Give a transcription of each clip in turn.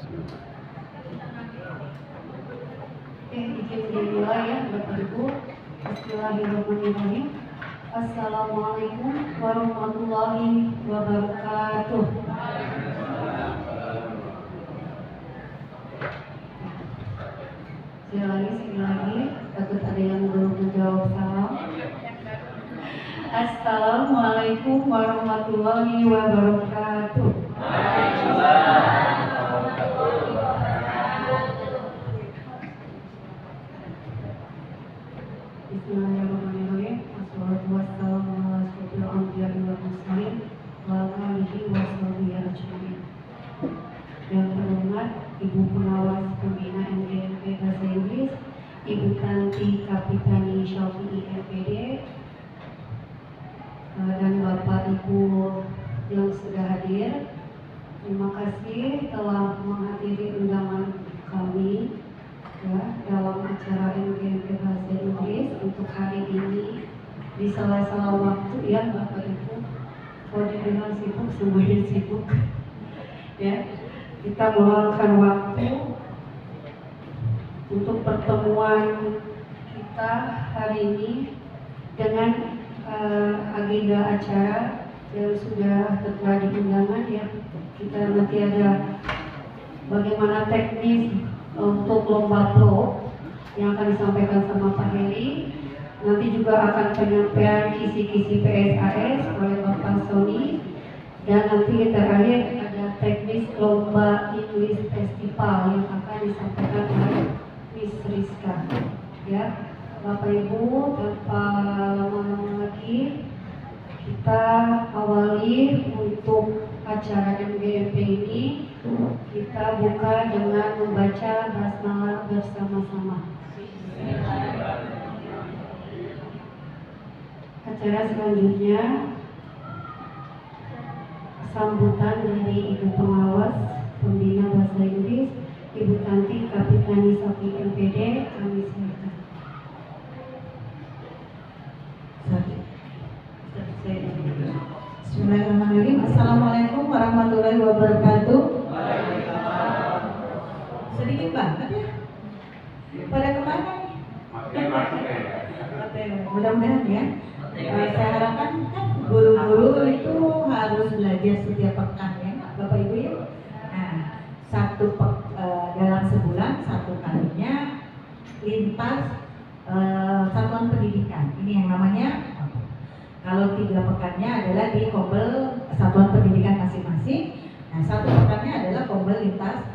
Izin dimulai ya Bapak Ibu. Bismillahirrahmanirrahim. Assalamualaikum warahmatullahi wabarakatuh. Sekali lagi, takut ada yang belum menjawab salam. Assalamualaikum warahmatullahi wabarakatuh. Bismillahirrahmanirrahim. Wassalatu wassalamu ala asyrofil anbiya'i wal mursalin wa ala alihi washabihi ajmain. Yang terhormat Ibu Pengawas Pembina MGMP Bahasa Inggris, Ibu Tanti Kapitani Syafi'i MPD, dan Bapak Ibu yang sudah hadir. Terima kasih telah menghadiri undangan kami ya, dalam acara MGMP Bahasa Inggris untuk hari ini di sela-sela waktu ya Bapak Ibu. Kalau dibilang sibuk, semuanya sibuk ya. Kita meluangkan waktu untuk pertemuan kita hari ini dengan agenda acara yang sudah tertera di undangan ya. Kita nanti ada bagaimana teknis untuk lomba pro yang akan disampaikan sama Pak Heri. Nanti juga akan penyampaian kisi-kisi PSAS oleh Bapak Sony, dan nanti terakhir ada teknis lomba English Festival yang akan disampaikan oleh Miss Rizka. Ya, Bapak Ibu, tanpa lama-lama lagi kita awali untuk acara MGMP ini. Kita buka dengan membaca basmalah bersama-sama. Acara selanjutnya sambutan dari Ibu Pengawas Pembina Bahasa Inggris, Ibu Tanti Kapitani Syafi'i MPD, kami silakan. Bismillahirrahmanirrahim. Assalamualaikum warahmatullahi wabarakatuh. Sedikit banget ya. Pada kemana nih? Mudah-mudahan ya. Saya harapkan kan guru-guru itu harus belajar setiap pekan ya, Bapak Ibu ya. Nah, dalam sebulan satu kalinya lintas satuan pendidikan. Ini yang namanya. Kalau 3 pekannya adalah di kombel satuan pendidikan masing-masing. Nah, 1 pekannya adalah kombel lintas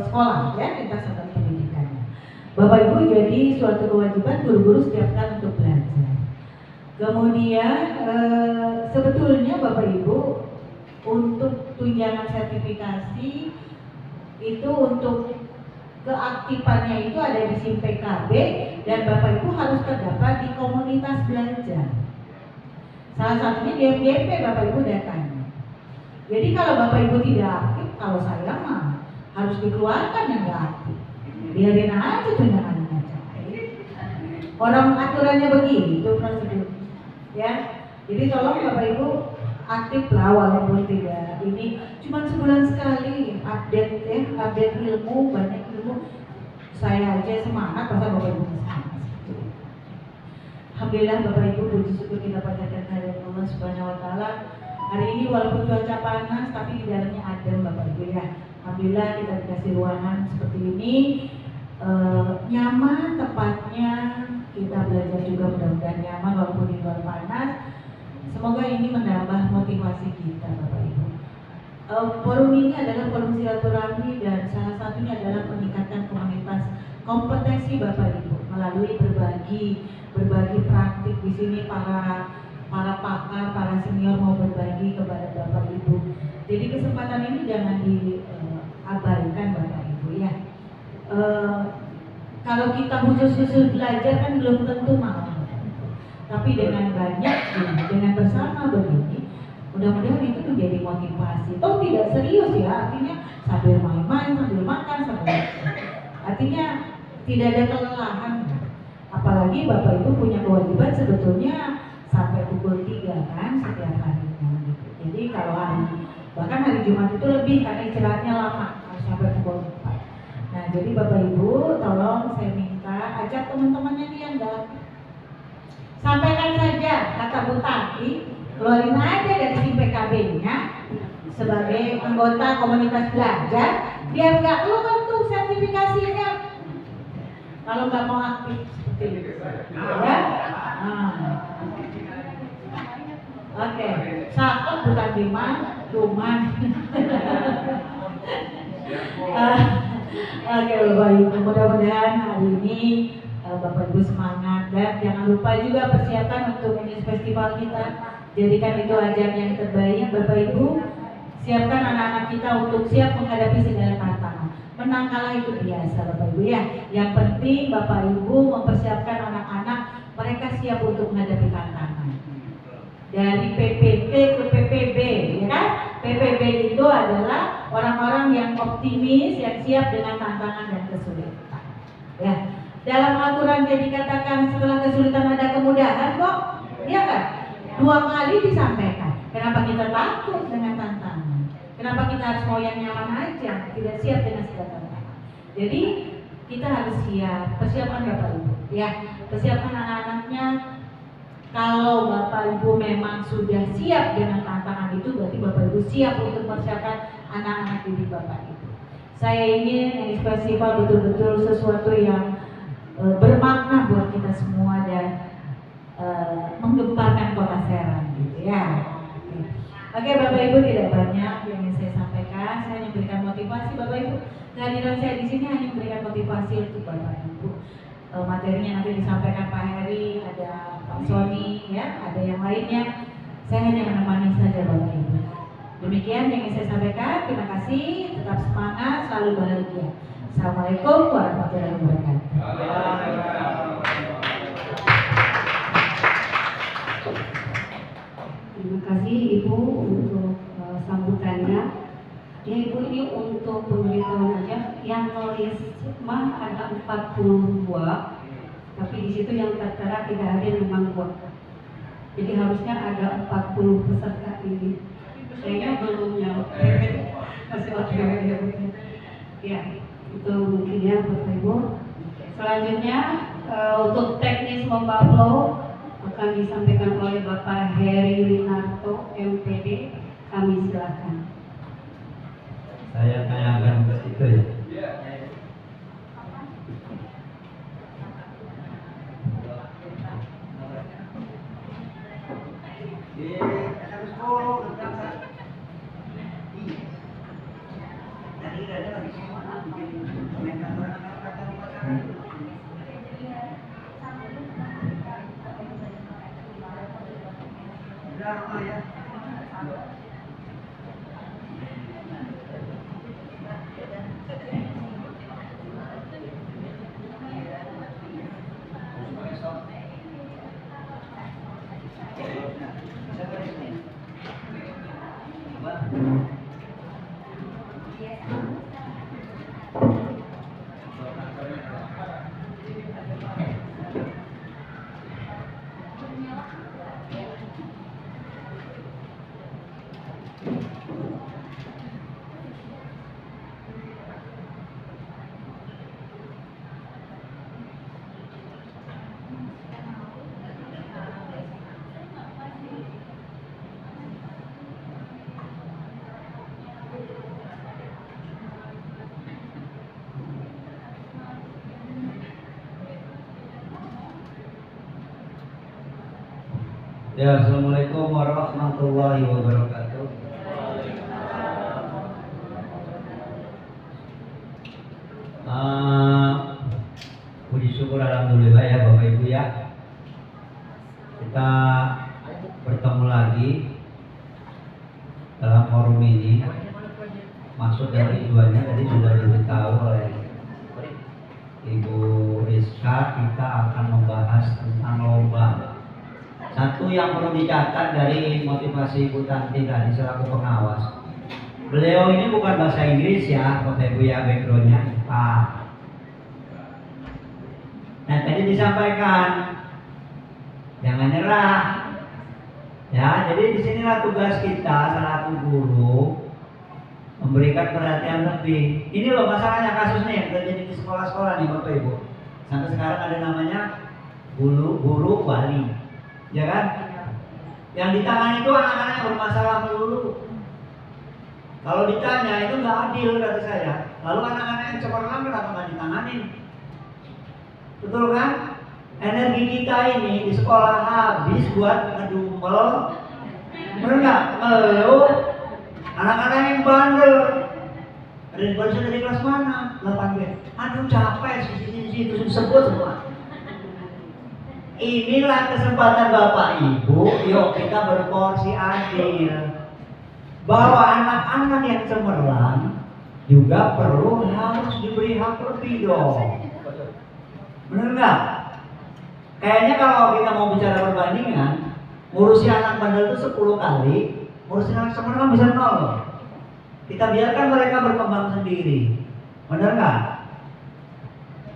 sekolah ya, lintas satuan pendidikannya. Bapak Ibu, jadi suatu kewajiban guru-guru setiap pekan untuk belajar. Kemudian sebetulnya Bapak Ibu untuk tunjangan sertifikasi itu untuk keaktifannya itu ada di SIM PKB, dan Bapak Ibu harus terdapat di komunitas belajar. Salah satunya di MGMP Bapak Ibu datanya. Jadi kalau Bapak Ibu tidak aktif, kalau saya mah harus dikeluarkan yang nggak aktif. Biarin aja tunjangannya aja. Orang aturannya begitu prosedur. Ya, jadi tolong Bapak Ibu aktif lah, walaupun tidak ini cuma sebulan sekali update ya, update ilmu, banyak ilmu. Saya aja semangat masa Bapak Ibu semangat. Alhamdulillah Bapak Ibu, puji syukur kita panjatkan kehadirat Allah Subhanahu wa taala. Hari ini walaupun cuaca panas tapi di dalamnya adem Bapak Ibu ya. Alhamdulillah kita dikasih ruangan seperti ini, nyaman tempatnya, kita belajar juga mudah-mudahan nyaman walaupun di luar panas. Semoga ini menambah motivasi kita Bapak Ibu. Forum ini adalah forum silaturahmi, dan salah satunya adalah meningkatkan komunitas kompetensi Bapak Ibu melalui berbagi praktik. Di sini para pakar, para senior mau berbagi kepada Bapak Ibu. Jadi kesempatan ini jangan diabaikan Bapak Ibu ya. Kalau kita khusus belajar kan belum tentu mau. Tapi dengan banyak, dengan bersama begini, mudah-mudahan itu menjadi motivasi. Toh tidak serius ya, artinya sambil main-main, sambil makan, artinya tidak ada kelelahan. Apalagi Bapak Ibu punya kewajiban sebetulnya sampai pukul 3 kan setiap harinya gitu. Jadi kalau hari Bahkan hari Jumat itu lebih karena istirahatnya lama, harus sampai pukul 4. Nah, jadi Bapak Ibu, tolong saya minta ajak teman-temannya nih yang datang. Sampaikan saja kata Bu Tati, keluarin aja dari tim PKB-nya sebagai anggota komunitas belajar, biar nggak keluar tuh sertifikasinya. Kalau nggak mau aktif seperti itu, ya. Oke, cakep Bu Tati mah, cuman. Oke Bapak Ibu, mudah-mudahan hari ini Bapak Ibu semangat dan jangan lupa juga persiapan untuk ini festival kita. Jadikan itu ajang yang terbaik. Bapak Ibu, siapkan anak-anak kita untuk siap menghadapi segala tantangan. Menang kalah itu biasa Bapak Ibu ya. Yang penting Bapak Ibu mempersiapkan anak-anak mereka siap untuk menghadapi tantangan. Dari PPT ke PPB, ya kan? PPB itu adalah orang-orang yang optimis, yang siap dengan tantangan dan kesulitan. Ya, dalam Al-Quran jadi dikatakan setelah kesulitan ada kemudahan kok, ya kan? 2 kali disampaikan. Kenapa kita takut dengan tantangan? Kenapa kita harus mau yang nyaman aja, tidak siap dengan segala tantangan? Jadi kita harus siap, persiapan Bapak Ibu, ya, persiapkan anak-anaknya. Kalau Bapak Ibu memang sudah siap dengan tantangan itu, berarti Bapak Ibu siap untuk mempersiapkan anak-anak didik Bapak Ibu. Saya ingin ini festival betul-betul sesuatu yang bermakna buat kita semua dan menggemparkan kota Serang, gitu ya. Oke Bapak Ibu, tidak banyak yang ingin saya sampaikan. Saya hanya memberikan motivasi Bapak Ibu. Kehadiran saya di sini hanya memberikan motivasi untuk Bapak Ibu. Materinya nanti disampaikan Pak Heri, ada Pak Sony, ya, ada yang lainnya. Saya hanya menemani saja Bapak Ibu. Demikian yang ingin saya sampaikan. Terima kasih, tetap semangat, selalu bahagia. Assalamualaikum warahmatullahi wabarakatuh. Terima kasih Ibu untuk sambutannya. Ya Ibu, ini untuk pemberitahuan aja, yang nulis mah ada 42, tapi di situ yang tertera tidak hadir 5 buah. Jadi harusnya ada 40 peserta ini. Kayaknya belum nyampe, masih OTW ya. Ya, itu mungkin ya Bapak Ibu. Selanjutnya untuk teknis membaplo akan disampaikan oleh Bapak Heri Winarto, MPD. Kami silakan. Saya tanyakan ke situ ya. Ya, Assalamualaikum warahmatullahi wabarakatuh. Puji syukur alhamdulillah ya Bapak Ibu ya. Kita bertemu lagi dalam forum ini. Maksud dari tujuannya tadi sudah diberitahu oleh Ibu Rizka, kita akan membahas tentang lomba. Satu yang perlu dicatat dari motivasi Ibu Tanti tadi selaku pengawas, beliau ini bukan bahasa Inggris ya Bapak Ibu ya, backgroundnya IPA. Nah tadi disampaikan jangan nyerah ya, jadi disinilah tugas kita selaku guru memberikan perhatian lebih. Ini loh masalahnya kasusnya yang terjadi di sekolah-sekolah nih Bapak Ibu. Sampai sekarang ada namanya guru wali, ya kan? Yang ditangani itu anak-anak yang bermasalah melulu. Kalau ditanya itu nggak adil kata saya. Lalu anak-anak yang cemerlang kenapa nggak ditangani? Betul kan? Energi kita ini di sekolah habis buat ngedumel, bener nggak? Ngeluh. Anak-anak yang bandel. Dari kelas mana? 8B. Aduh capek sih itu disebut semua. Inilah kesempatan Bapak Ibu, yuk kita berporsi adil. Bahwa anak-anak yang cemerlang juga harus diberi hak lebih dong. Bener nggak? Kayaknya kalau kita mau bicara perbandingan, ngurusi anak bandel itu 10 kali, ngurusi anak cemerlang bisa 0. Kita biarkan mereka berkembang sendiri. Bener nggak?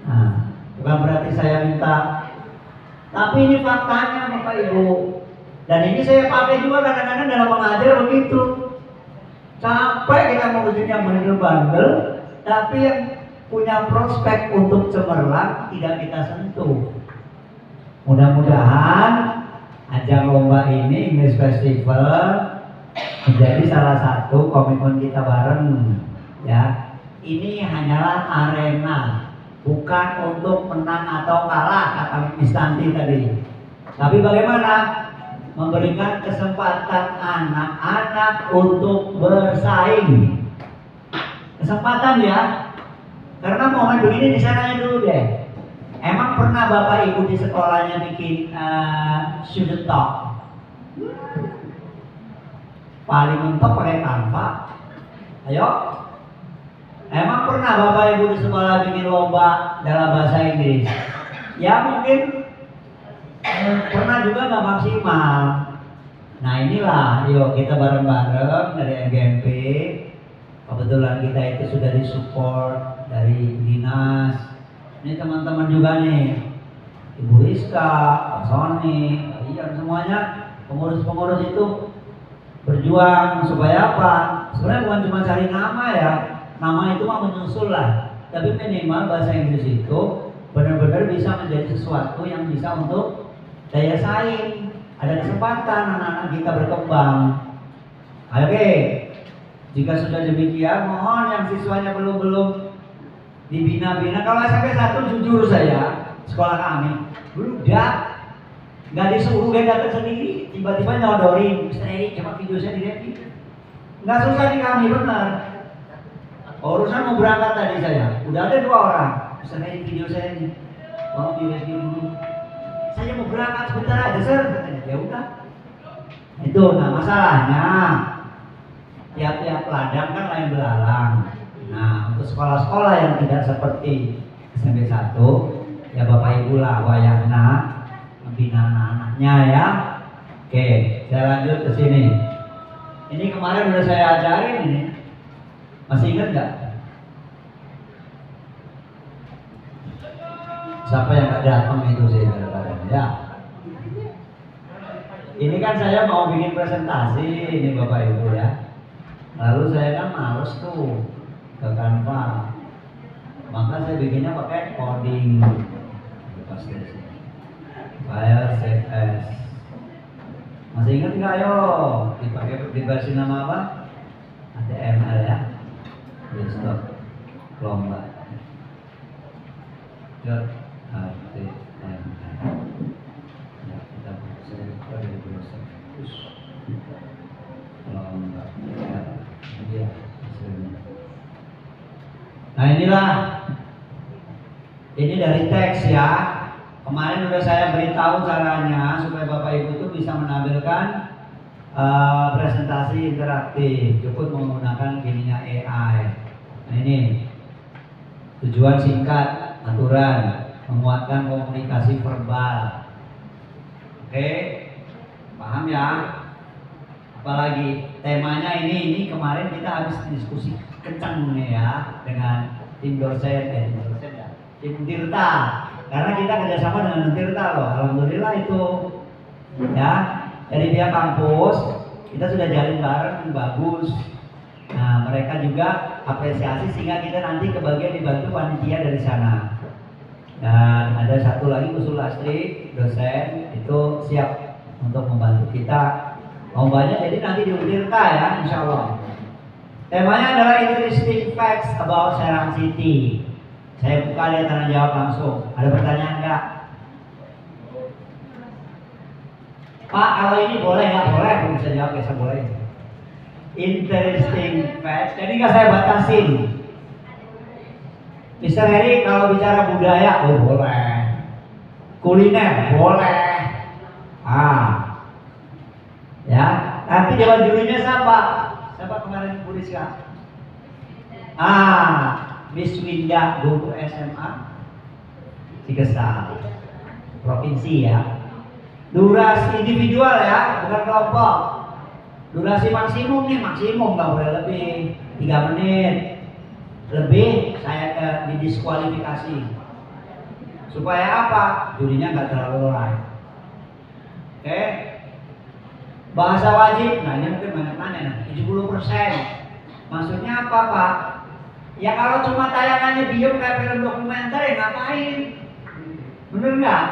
Nah, bukan berarti saya minta, tapi ini faktanya Bapak Ibu. Dan ini saya pakai juga kadang-kadang dalam mengajar begitu. Sampai kita mengurusin yang bandel-bandel, tapi yang punya prospek untuk cemerlang tidak kita sentuh. Mudah-mudahan ajang lomba ini, English Festival, menjadi salah satu komitmen kita bareng, ya. Ini hanyalah arena, bukan untuk menang atau kalah kata Miss Tanti tadi. Tapi bagaimana memberikan kesempatan anak-anak untuk bersaing. Kesempatan ya. Karena momen begini disananya dulu deh. Emang pernah Bapak Ibu di sekolahnya bikin student talk? Paling mentok pakai Canva. Ayo. Emang pernah Bapak Ibu di sekolah bikin lomba dalam bahasa Inggris? Ya mungkin pernah juga nggak maksimal. Nah inilah, yuk kita bareng-bareng dari MGMP. Kebetulan kita itu sudah disupport dari dinas. Ini teman-teman juga nih, Ibu Rizka, Pak Sony, Pak Ian, semuanya pengurus-pengurus itu berjuang supaya apa? Sebenarnya bukan cuma cari nama ya, nama itu mah menyusul lah. Tapi minimal bahasa Inggris itu benar-benar bisa menjadi sesuatu yang bisa untuk daya saing. Ada kesempatan anak-anak kita berkembang. Oke, jika sudah demikian, mohon yang siswanya belum dibina-bina. Kalau SMP 1 jujur saya, sekolah kami budak, nggak disuruh dia datang sendiri, tiba-tiba nyodorin, Mister Eri coba video saya direview. Nggak susah di kami benar. Urusan mau berangkat tadi saya, udah ada 2 orang, Mister Eri video saya ini, mau direview dulu. Saya mau berangkat sebentar aja sir, ya udah. Itu, nah masalahnya tiap-tiap ladang kan lain belalang. Nah, untuk sekolah-sekolah yang tidak seperti SMP 1, ya Bapak Ibu lah wayahna membina anak-anaknya ya. Oke, saya lanjut ke sini. Ini kemarin udah saya ajarin ini. Masih ingat nggak? Siapa yang nggak datang itu sih kadang-kadang ya. Ini kan saya mau bikin presentasi ini Bapak Ibu ya. Lalu saya kan males tuh ke Canva, maka saya bikinnya pakai coding. File save as. Masih ingat nggak? Ayo dipakai di versi nama apa? HTML ya. Desktop lomba. HTML. Ya kita save dari browser. Lomba. Ya, hasilnya. Nah inilah, ini dari teks ya. Kemarin udah saya beritahu caranya supaya Bapak Ibu tuh bisa menampilkan presentasi interaktif, cukup menggunakan gininya AI. Nah ini tujuan singkat, aturan, menguatkan komunikasi verbal. Oke, paham ya? Apalagi temanya ini kemarin kita habis diskusi kencang nih ya dengan tim dosen ya, tim Tirta, karena kita kerjasama dengan Tirta loh. Alhamdulillah itu ya, dari pihak kampus kita sudah jalin bareng bagus. Nah, mereka juga apresiasi sehingga kita nanti kebagian dibantu panitia dari sana. Dan ada satu lagi Usul Astri, dosen, itu siap untuk membantu kita lombanya. Jadi nanti di Utirta ya, insya Allah. Temanya adalah interesting facts about Serang City. Saya buka lihat tanya jawab langsung. Ada pertanyaan nggak? Pak, kalau ini boleh nggak boleh? Aku bisa jawab, biasa boleh. Interesting facts. Jadi nggak saya batasin. Mr. Heri kalau bicara budaya, oh boleh. Kuliner, boleh. Ya, nanti dewan jurinya siapa? Siapa kemarin tulis kan? Miss Winda, guru SMA Cikesal, provinsi ya. Durasi individual ya, bukan kelompok. Durasi maksimum nih, maksimum nggak boleh lebih 3 menit. Lebih saya didiskualifikasi. Supaya apa? Jurinya nggak terlalu live. Oke? Bahasa wajib, nah ini mungkin banyak nanya, 70%. Maksudnya apa Pak? Ya kalau cuma tayangannya diem kayak film dokumenter ya ngapain? Bener nggak?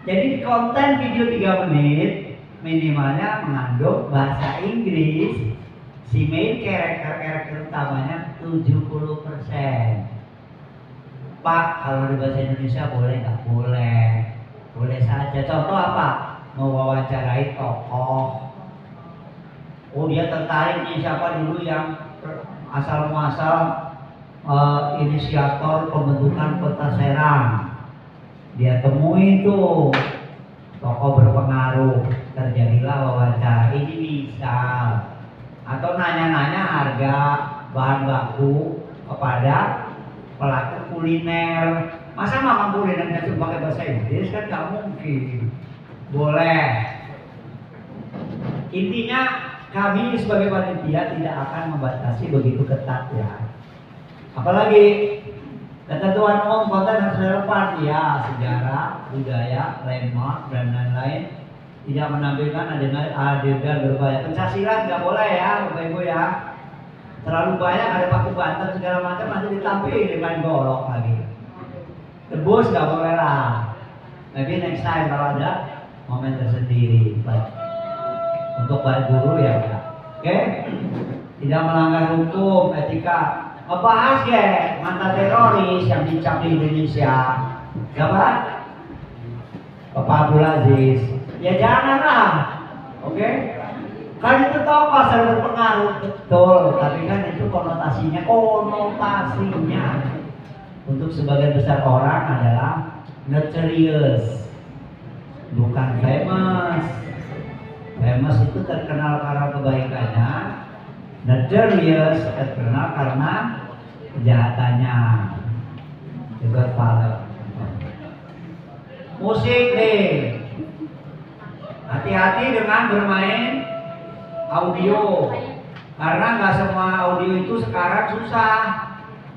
Jadi di konten video 3 menit minimalnya mengandung bahasa Inggris. Si main karakter utamanya 70%. Pak, kalau di bahasa Indonesia boleh nggak? Boleh. Boleh saja. Contoh apa? Mewawancarai tokoh. Oh dia tertarik nih siapa dulu yang asal muasal inisiator pembentukan Kota Serang. Dia temui tuh tokoh berpengaruh, terjadilah wawancara. Ini bisa. Atau nanya-nanya harga bahan baku kepada pelaku kuliner. Masa mamang kulinernya cuma pakai bahasa Inggris kan nggak mungkin. Boleh. Intinya kami sebagai panitia tidak akan membatasi begitu ketat ya. Apalagi ketentuan umum konten harus relevan ya, sejarah, budaya, landmark dan lain-lain. Tidak menampilkan adegan berbahaya. Pencaksilat nggak boleh ya, Bapak Ibu ya. Terlalu banyak ada paku bantet segala macam nanti ditampilin main golok lagi. Tebus nggak boleh lah. Maybe next time kalau ada momen tersendiri. Untuk para guru ya, oke? Tidak melanggar hukum, etika. Ngebahas ya mantan teroris yang dicap di Indonesia. Siapa? Bapak Abdul Aziz. Ya janganlah, oke? Kan itu tokoh sangat berpengaruh betul, tapi kan itu konotasinya untuk sebagian besar orang adalah notorious, bukan famous. Famous itu terkenal karena kebaikannya, notorious terkenal karena kejahatannya. Juga father. Musik nih, hati-hati dengan bermain audio, karena nggak semua audio itu sekarang susah.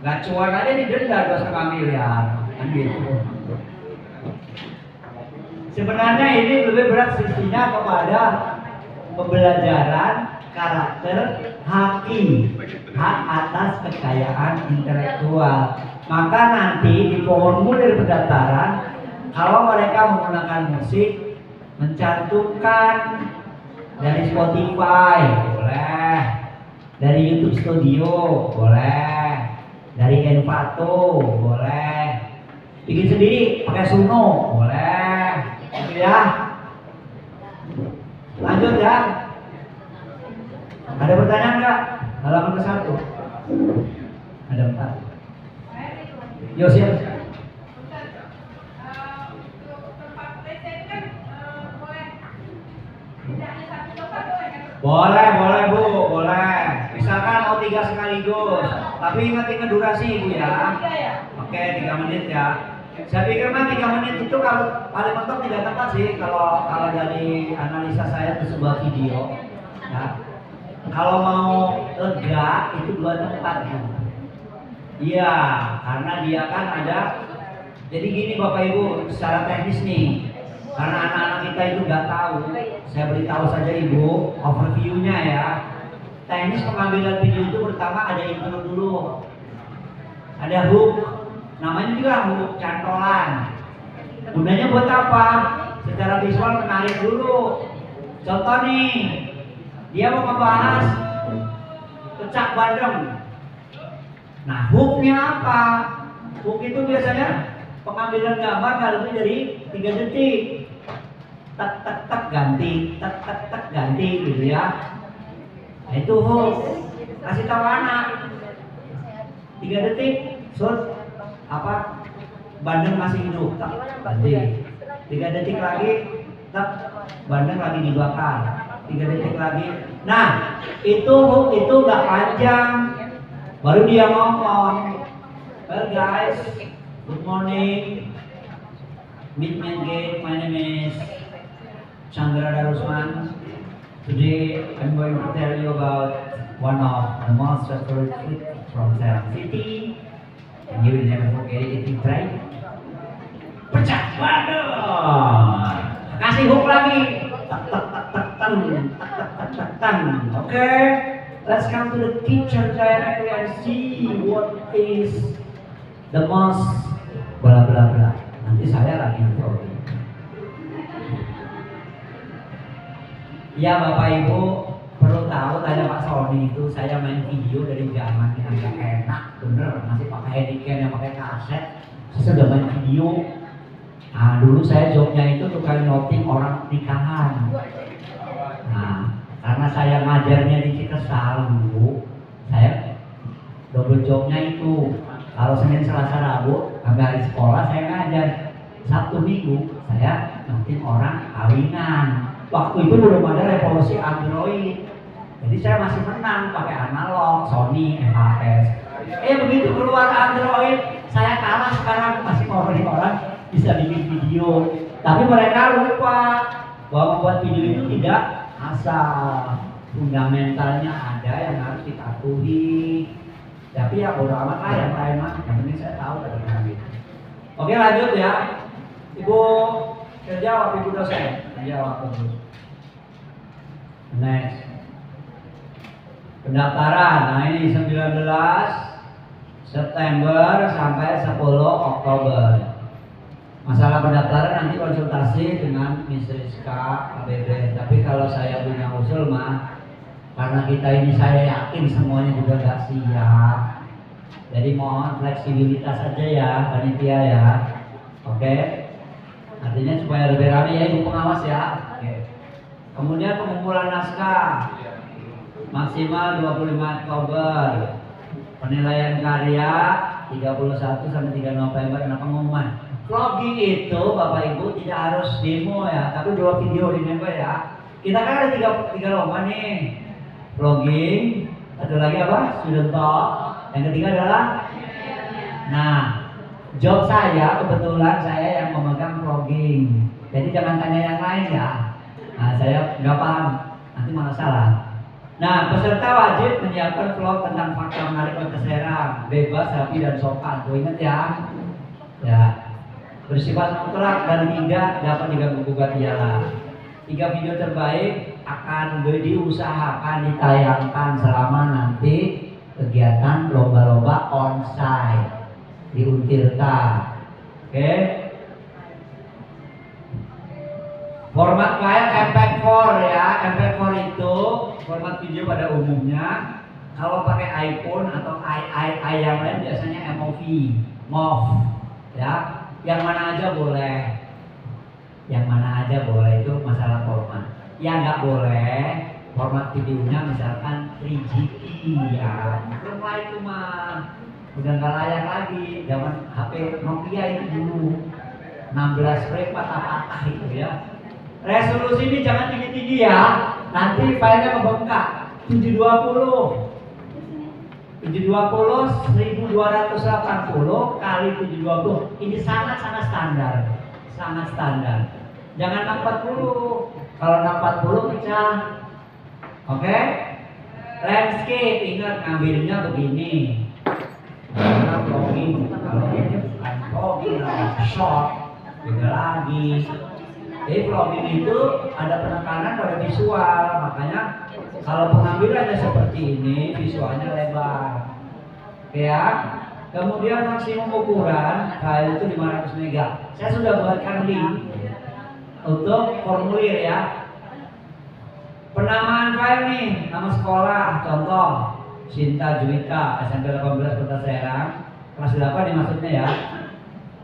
Nggak cuan aja didenda 2,5 miliar, kan gitu. Sebenarnya ini lebih berat sisinya kepada pembelajaran karakter hakim, hak atas kekayaan intelektual. Maka nanti di formulir pendaftaran, kalau mereka menggunakan musik, mencantumkan dari Spotify boleh, dari YouTube Studio boleh, dari Envato boleh, bikin sendiri pakai Suno boleh. Ya, lanjut ya. Ada pertanyaan nggak? Halaman ke-1 ada 4. Yo siap. Boleh Bu, boleh. Misalkan mau 3 sekaligus, tapi ingat durasi Ibu ya. Oke, 3 menit ya. Saya pikir mah 3 menit itu kalau paling mentok tidak tepat sih kalau dari analisa saya ke sebuah video. Ya. Kalau mau lega itu 2 tempat ya. Iya, karena dia kan ada. Jadi gini Bapak Ibu, secara teknis nih, karena anak-anak kita itu nggak tahu, saya beritahu saja Ibu overview-nya ya. teknis pengambilan video itu pertama ada intro dulu, ada hook, namanya juga hook cantolan. Gunanya buat apa? Secara visual menarik dulu. Contoh nih, dia mau ngebahas pecak bandeng. Nah, hooknya apa? Hook itu biasanya pengambilan gambar nggak lebih dari 3 detik. Tak tak tak ganti, tak tak tak ganti gitu ya. Nah, itu hook. Kasih tahu anak 3 detik, shoot apa? Bandeng masih hidup, tak ganti. 3 detik lagi, tak bandeng lagi dibakar. 3 detik lagi. Nah, itu hook itu nggak panjang. Baru dia ngomong, well guys, good morning. Meet me again. My name is Chandra Darusman. Today I'm going to tell you about one of the most favorite food from Serang City, and you will never forget it if you try. Pecak bandeng. Kasih hook lagi. Tak tak tak tak tan, tak tak tak tak tan. Oke, let's come to the picture directly and see what is the most bla bla bla. Nanti saya lagi intro. Ya Bapak Ibu perlu tahu, tanya Pak Sony itu saya main video dari zaman yang agak enak, bener masih pakai handycam yang pakai kaset. Saya sudah main video. Nah, dulu saya jobnya itu tukang nyoping orang nikahan. Nah, karena saya ngajarnya di Cikesal dulu, saya double jobnya itu. Kalau Senin, Selasa, Rabu, sampai hari sekolah saya ngajar. Sabtu Minggu saya nyoping orang kawinan. Waktu itu belum ada revolusi Android, jadi saya masih menang pakai analog, Sony, MHS. Begitu keluar Android, saya kalah sekarang. Masih orang bisa bikin video, tapi mereka lupa bahwa membuat video itu tidak asal, fundamentalnya ada yang harus dipatuhi. Tapi ya bodo amat lah yang lain mah, yang penting saya tahu dari kami. Oke, lanjut ya, Ibu terjawab, Ibu dosen terjawab terus. Next, pendaftaran. Nah ini 19 September sampai 10 Oktober. Masalah pendaftaran nanti konsultasi dengan Miss Rizka ABB. Tapi kalau saya punya usul mah, karena kita ini saya yakin semuanya juga nggak siap. Jadi mohon fleksibilitas saja ya panitia ya. Oke. Artinya supaya lebih ramai ya Ibu pengawas ya. Oke. Kemudian pengumpulan naskah maksimal 25 Oktober. Penilaian karya 31 sampai 3 November. Nah, pengumuman vlogging itu Bapak Ibu tidak harus demo ya, tapi 2 video di member ya. Kita kan ada tiga lomba nih, vlogging, ada lagi apa? Student talk, yang ketiga adalah, nah, job saya kebetulan saya yang memegang vlogging, jadi jangan tanya yang lain ya. Nah, saya nggak paham, nanti malah salah. Nah, peserta wajib menyiapkan vlog tentang fakta menarik Kota Serang, bebas, rapi dan sopan. Tuh ingat ya, ya. Bersifat mutlak dan tidak dapat diganggu-gugat ialah 3 video terbaik akan diusahakan ditayangkan selama nanti kegiatan lomba-lomba onsite di Untirta. Oke. Format file MP4 ya. MP4 itu format video pada umumnya. Kalau pakai iPhone atau i yang lain biasanya MOV, ya. Yang mana aja boleh, itu masalah format. Yang nggak boleh format videonya misalkan 3GP ya, belum lah itu mah udah nggak layak lagi. Zaman HP Nokia itu dulu 16 frame patah-patah itu ya. Resolusi ini jangan tinggi-tinggi ya, nanti filenya membengkak. 720 1280 kali 720, ini sangat standar. Jangan 640, kalau 640 pecah. Oke? Landscape, ingat ngambilnya begini. Karena vlogging, kalau ini bukan vlogging, short, beda lagi. Jadi vlogging itu ada penekanan pada visual, makanya Kalau pengambilannya seperti ini, visualnya lebar. Ya. Kemudian maksimum ukuran file itu 500 MB. Saya sudah buatkan link untuk formulir ya. Penamaan file nih, nama sekolah, contoh Sinta Juwita, SMP 18 Kota Serang, kelas 8 nih maksudnya ya.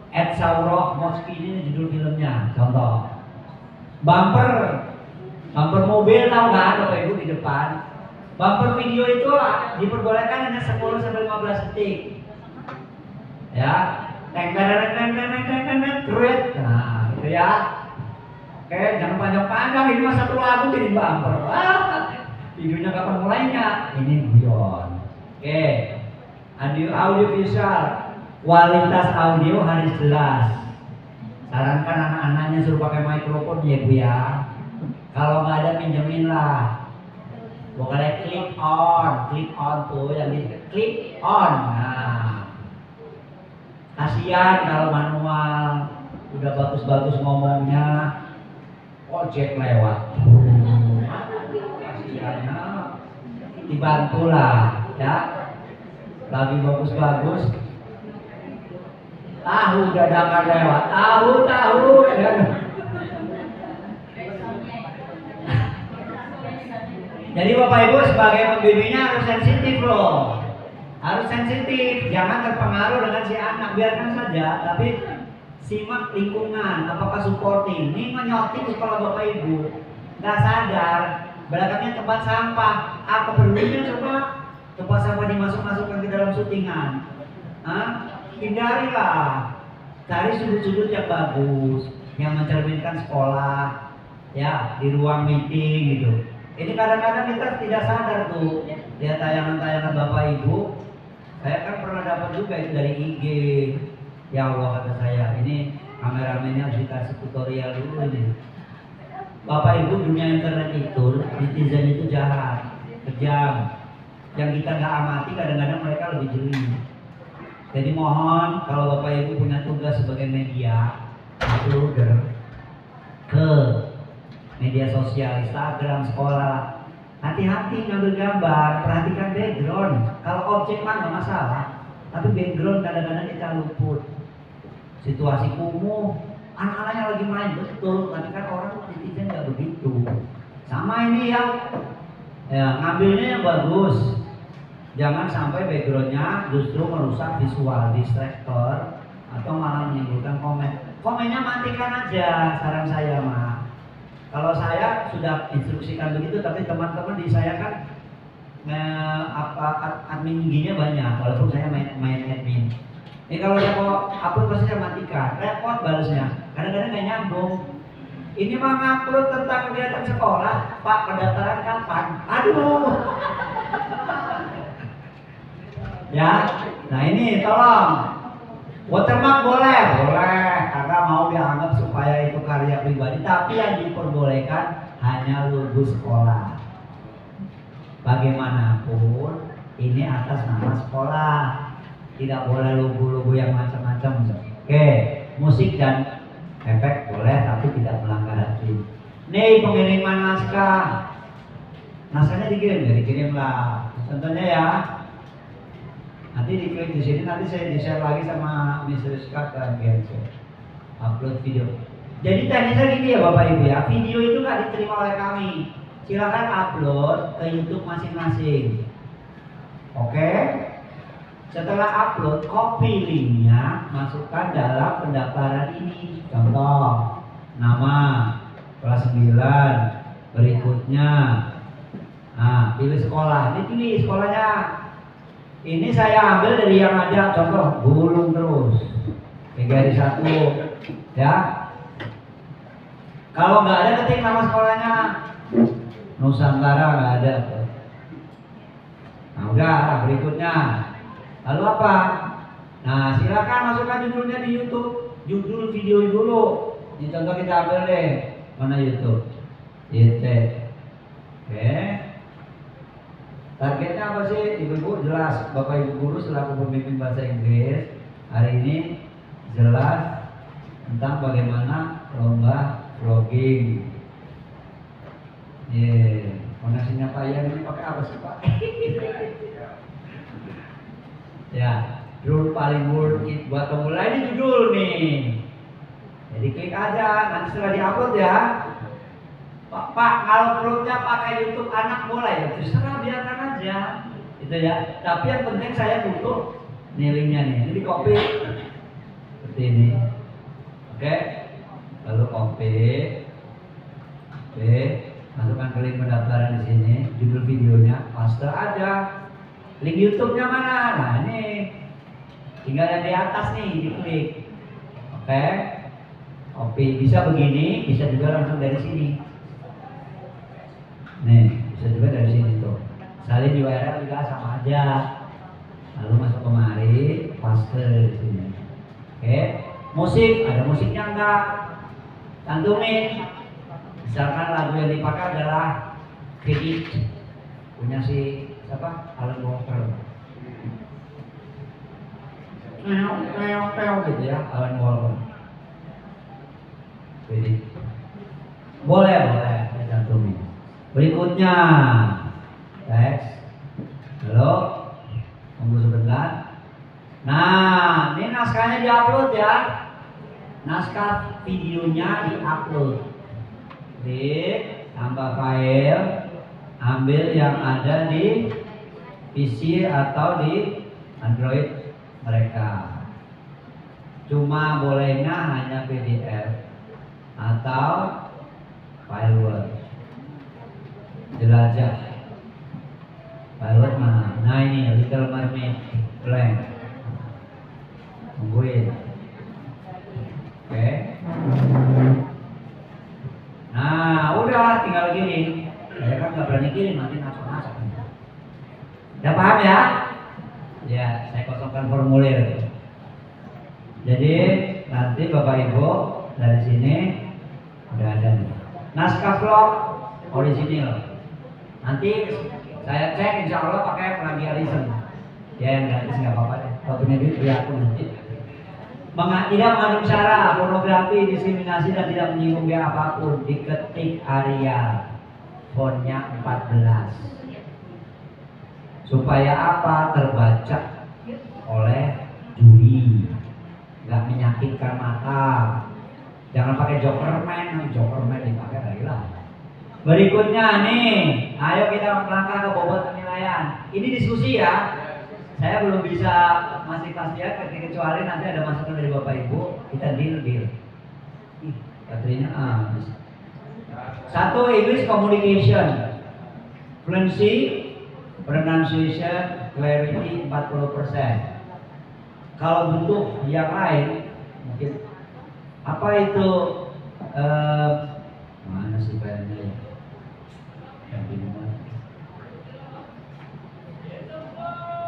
Ed Sauroh Moski, ini judul filmnya, contoh. Bumper mobil tahu kan Bapak Ibu di depan. Bumper video itu diperbolehkan hanya 10-15 detik. Ya, kruit. Nah, gitu ya. Oke, jangan panjang-panjang, ini mah satu lagu jadi bumper. Videonya kapan mulainya? Ini guyon. Oke. Audio visual. Kualitas audio harus jelas. Sarankan anak-anaknya suruh pakai mikrofon ya Bu ya. Kalau nggak ada pinjemin lah. Pokoknya click on tuh yang di click on. Nah, kasihan kalau manual udah bagus-bagus ngomongnya, ojek lewat. Kasihannya, dibantulah ya. Lagi bagus-bagus, tahu dadakan lewat, tahu ya. Jadi Bapak Ibu sebagai pembimbingnya harus sensitif loh. Harus sensitif, jangan terpengaruh dengan si anak, biarkan saja, tapi simak lingkungan, apakah supporting. Ini menyoting sekolah Bapak Ibu, nggak sadar, belakangnya tempat sampah, apa perlunya coba tempat sampah dimasukkan ke dalam syutingan. Hindarilah, cari sudut-sudut yang bagus, yang mencerminkan sekolah, ya di ruang meeting gitu. Ini kadang-kadang kita tidak sadar tuh, lihat tayangan-tayangan Bapak Ibu. Saya kan pernah dapat juga itu dari IG. Ya Allah kata saya, ini kameramennya harus dikasih tutorial dulu ini. Bapak Ibu, dunia internet itu, netizen itu jahat, kejam. Yang kita nggak amati kadang-kadang mereka lebih jeli. Jadi mohon kalau Bapak Ibu punya tugas sebagai media, uploader ke media sosial, Instagram, sekolah, hati-hati ngambil gambar, perhatikan background. Kalau objek mah nggak masalah, tapi background kadang-kadang kita luput. Situasi kumuh, anak-anaknya lagi main betul, tapi kan orang netizen nggak begitu. Sama ini yang ngambilnya yang bagus, jangan sampai backgroundnya justru merusak visual, distractor, atau malah menimbulkan komen. Komennya matikan aja, saran saya mah. Kalau saya sudah instruksikan begitu, tapi teman-teman di saya kan admin IG-nya banyak, walaupun saya main admin. Ini kalau saya mau upload pasti saya matikan, repot balasnya. Kadang-kadang nggak nyambung. Ini mah ngupload tentang kegiatan sekolah, Pak pendaftaran kapan? Aduh. Ya, nah ini tolong. Watermark boleh, karena mau dianggap supaya itu karya pribadi, tapi yang diperbolehkan hanya logo sekolah. Bagaimanapun ini atas nama sekolah, tidak boleh logo-logo yang macam-macam. Oke, musik dan efek boleh, tapi tidak melanggar hati. Nih pengiriman naskah, naskahnya dikirim lah. Contohnya ya. Nanti diklik di sini, nanti saya di-share lagi sama Miss Rizka ke GNC. Upload video. Jadi teknisnya gini ya Bapak Ibu ya, video itu nggak diterima oleh kami. Silakan upload ke YouTube masing-masing. Oke? Setelah upload, copy linknya, masukkan dalam pendaftaran ini. Contoh, nama, kelas 9, berikutnya. Nah, pilih sekolah. Ini pilih sekolahnya. Ini saya ambil dari yang ada, contoh gulung terus 3 hari 1 ya. Kalau nggak ada ketik nama sekolahnya, Nusantara nggak ada. Nah udah berikutnya, lalu apa? Nah silakan masukkan judulnya di YouTube, judul video dulu. Ini contoh kita ambil deh, mana YouTube? YT. Oke. Targetnya apa sih? Ibu-ibu jelas, Bapak Ibu guru selaku pembimbing bahasa Inggris hari ini jelas tentang bagaimana lomba vlogging. Nasinya Pak Ian ini pakai apa sih Pak? Ya, judul paling worth it buat pemula ini judul nih. Jadi klik aja, nanti setelah diupload ya. Pak, kalau perutnya pakai YouTube anak boleh ya, terserah biarkan aja. Itu ya. Tapi yang penting saya butuh nih linknya nih. Ini di copy seperti ini. Oke, lalu copy. Oke. Masukkan ke link pendaftaran di sini, judul videonya, paste aja. Link YouTube-nya mana? Nah ini, tinggal yang di atas nih, diklik. Oke, copy. Bisa begini, bisa juga langsung dari sini. Nih, bisa juga dari sini tuh. Salin URL juga sama aja. Lalu masuk kemari, paste di sini. Oke, musik, ada musiknya enggak? Cantumin. Misalkan lagu yang dipakai adalah Kredit punya si siapa? Alan Walker. Gitu ya, Alan Walker. Kredit. Boleh, saya cantumin. Berikutnya, teks. Halo, tunggu sebentar. Nah, ini naskahnya diupload ya. Naskah videonya diupload. Klik, tambah file, ambil yang ada di PC atau di Android mereka. Cuma bolehnya hanya PDF atau file Word. Jelajah file Word mana? Nah ini Little Mermaid blank. Tungguin. Oke. Nah, udah tinggal kirim. Saya kan nggak berani kirim, nanti nasab. Udah paham ya? Ya, saya kosongkan formulir. Jadi nanti Bapak Ibu dari sini udah ada nih. Naskah vlog original. Nanti saya cek insya Allah pakai plagiarism. Ya yang gratis nggak apa-apa deh. Kalau punya duit beli aku nanti. Tidak mengandung sara, pornografi, diskriminasi dan tidak menyinggung biaya apapun. Diketik Arial, fontnya 14. Supaya apa? Terbaca oleh juri, nggak menyakitkan mata. Jangan pakai Jokerman dipakai lagi lah. Berikutnya nih, ayo kita melangkah ke bobot penilaian. Ini diskusi ya. Saya belum bisa masih pasti ya, kecuali nanti ada masukan dari Bapak Ibu, kita deal. Baterainya habis. 1. English communication, fluency, pronunciation, clarity 40%. Kalau butuh yang lain, mungkin apa itu? Mana sih filenya ya? Yang bingung.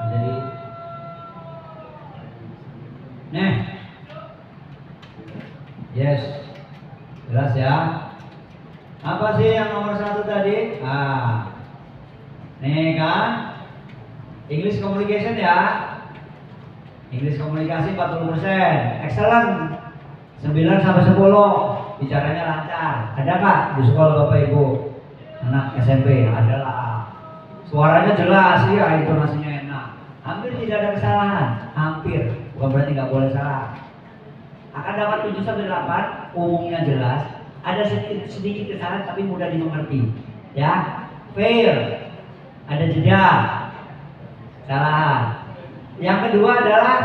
Jadi, yes, jelas ya. Apa sih yang nomor 1 tadi? Nih kan, English communication ya. English komunikasi 40%, excellent. 9-10, bicaranya lancar. Ada Pak di sekolah Bapak Ibu? Anak SMP adalah. Suaranya jelas, iya, intonasinya enak. Hampir tidak ada kesalahan, hampir, bukan berarti nggak boleh salah. Akan dapat 7-8, umumnya jelas. Ada sedikit kesalahan tapi mudah dimengerti. Ya, fair, ada jeda, kesalahan. Yang kedua adalah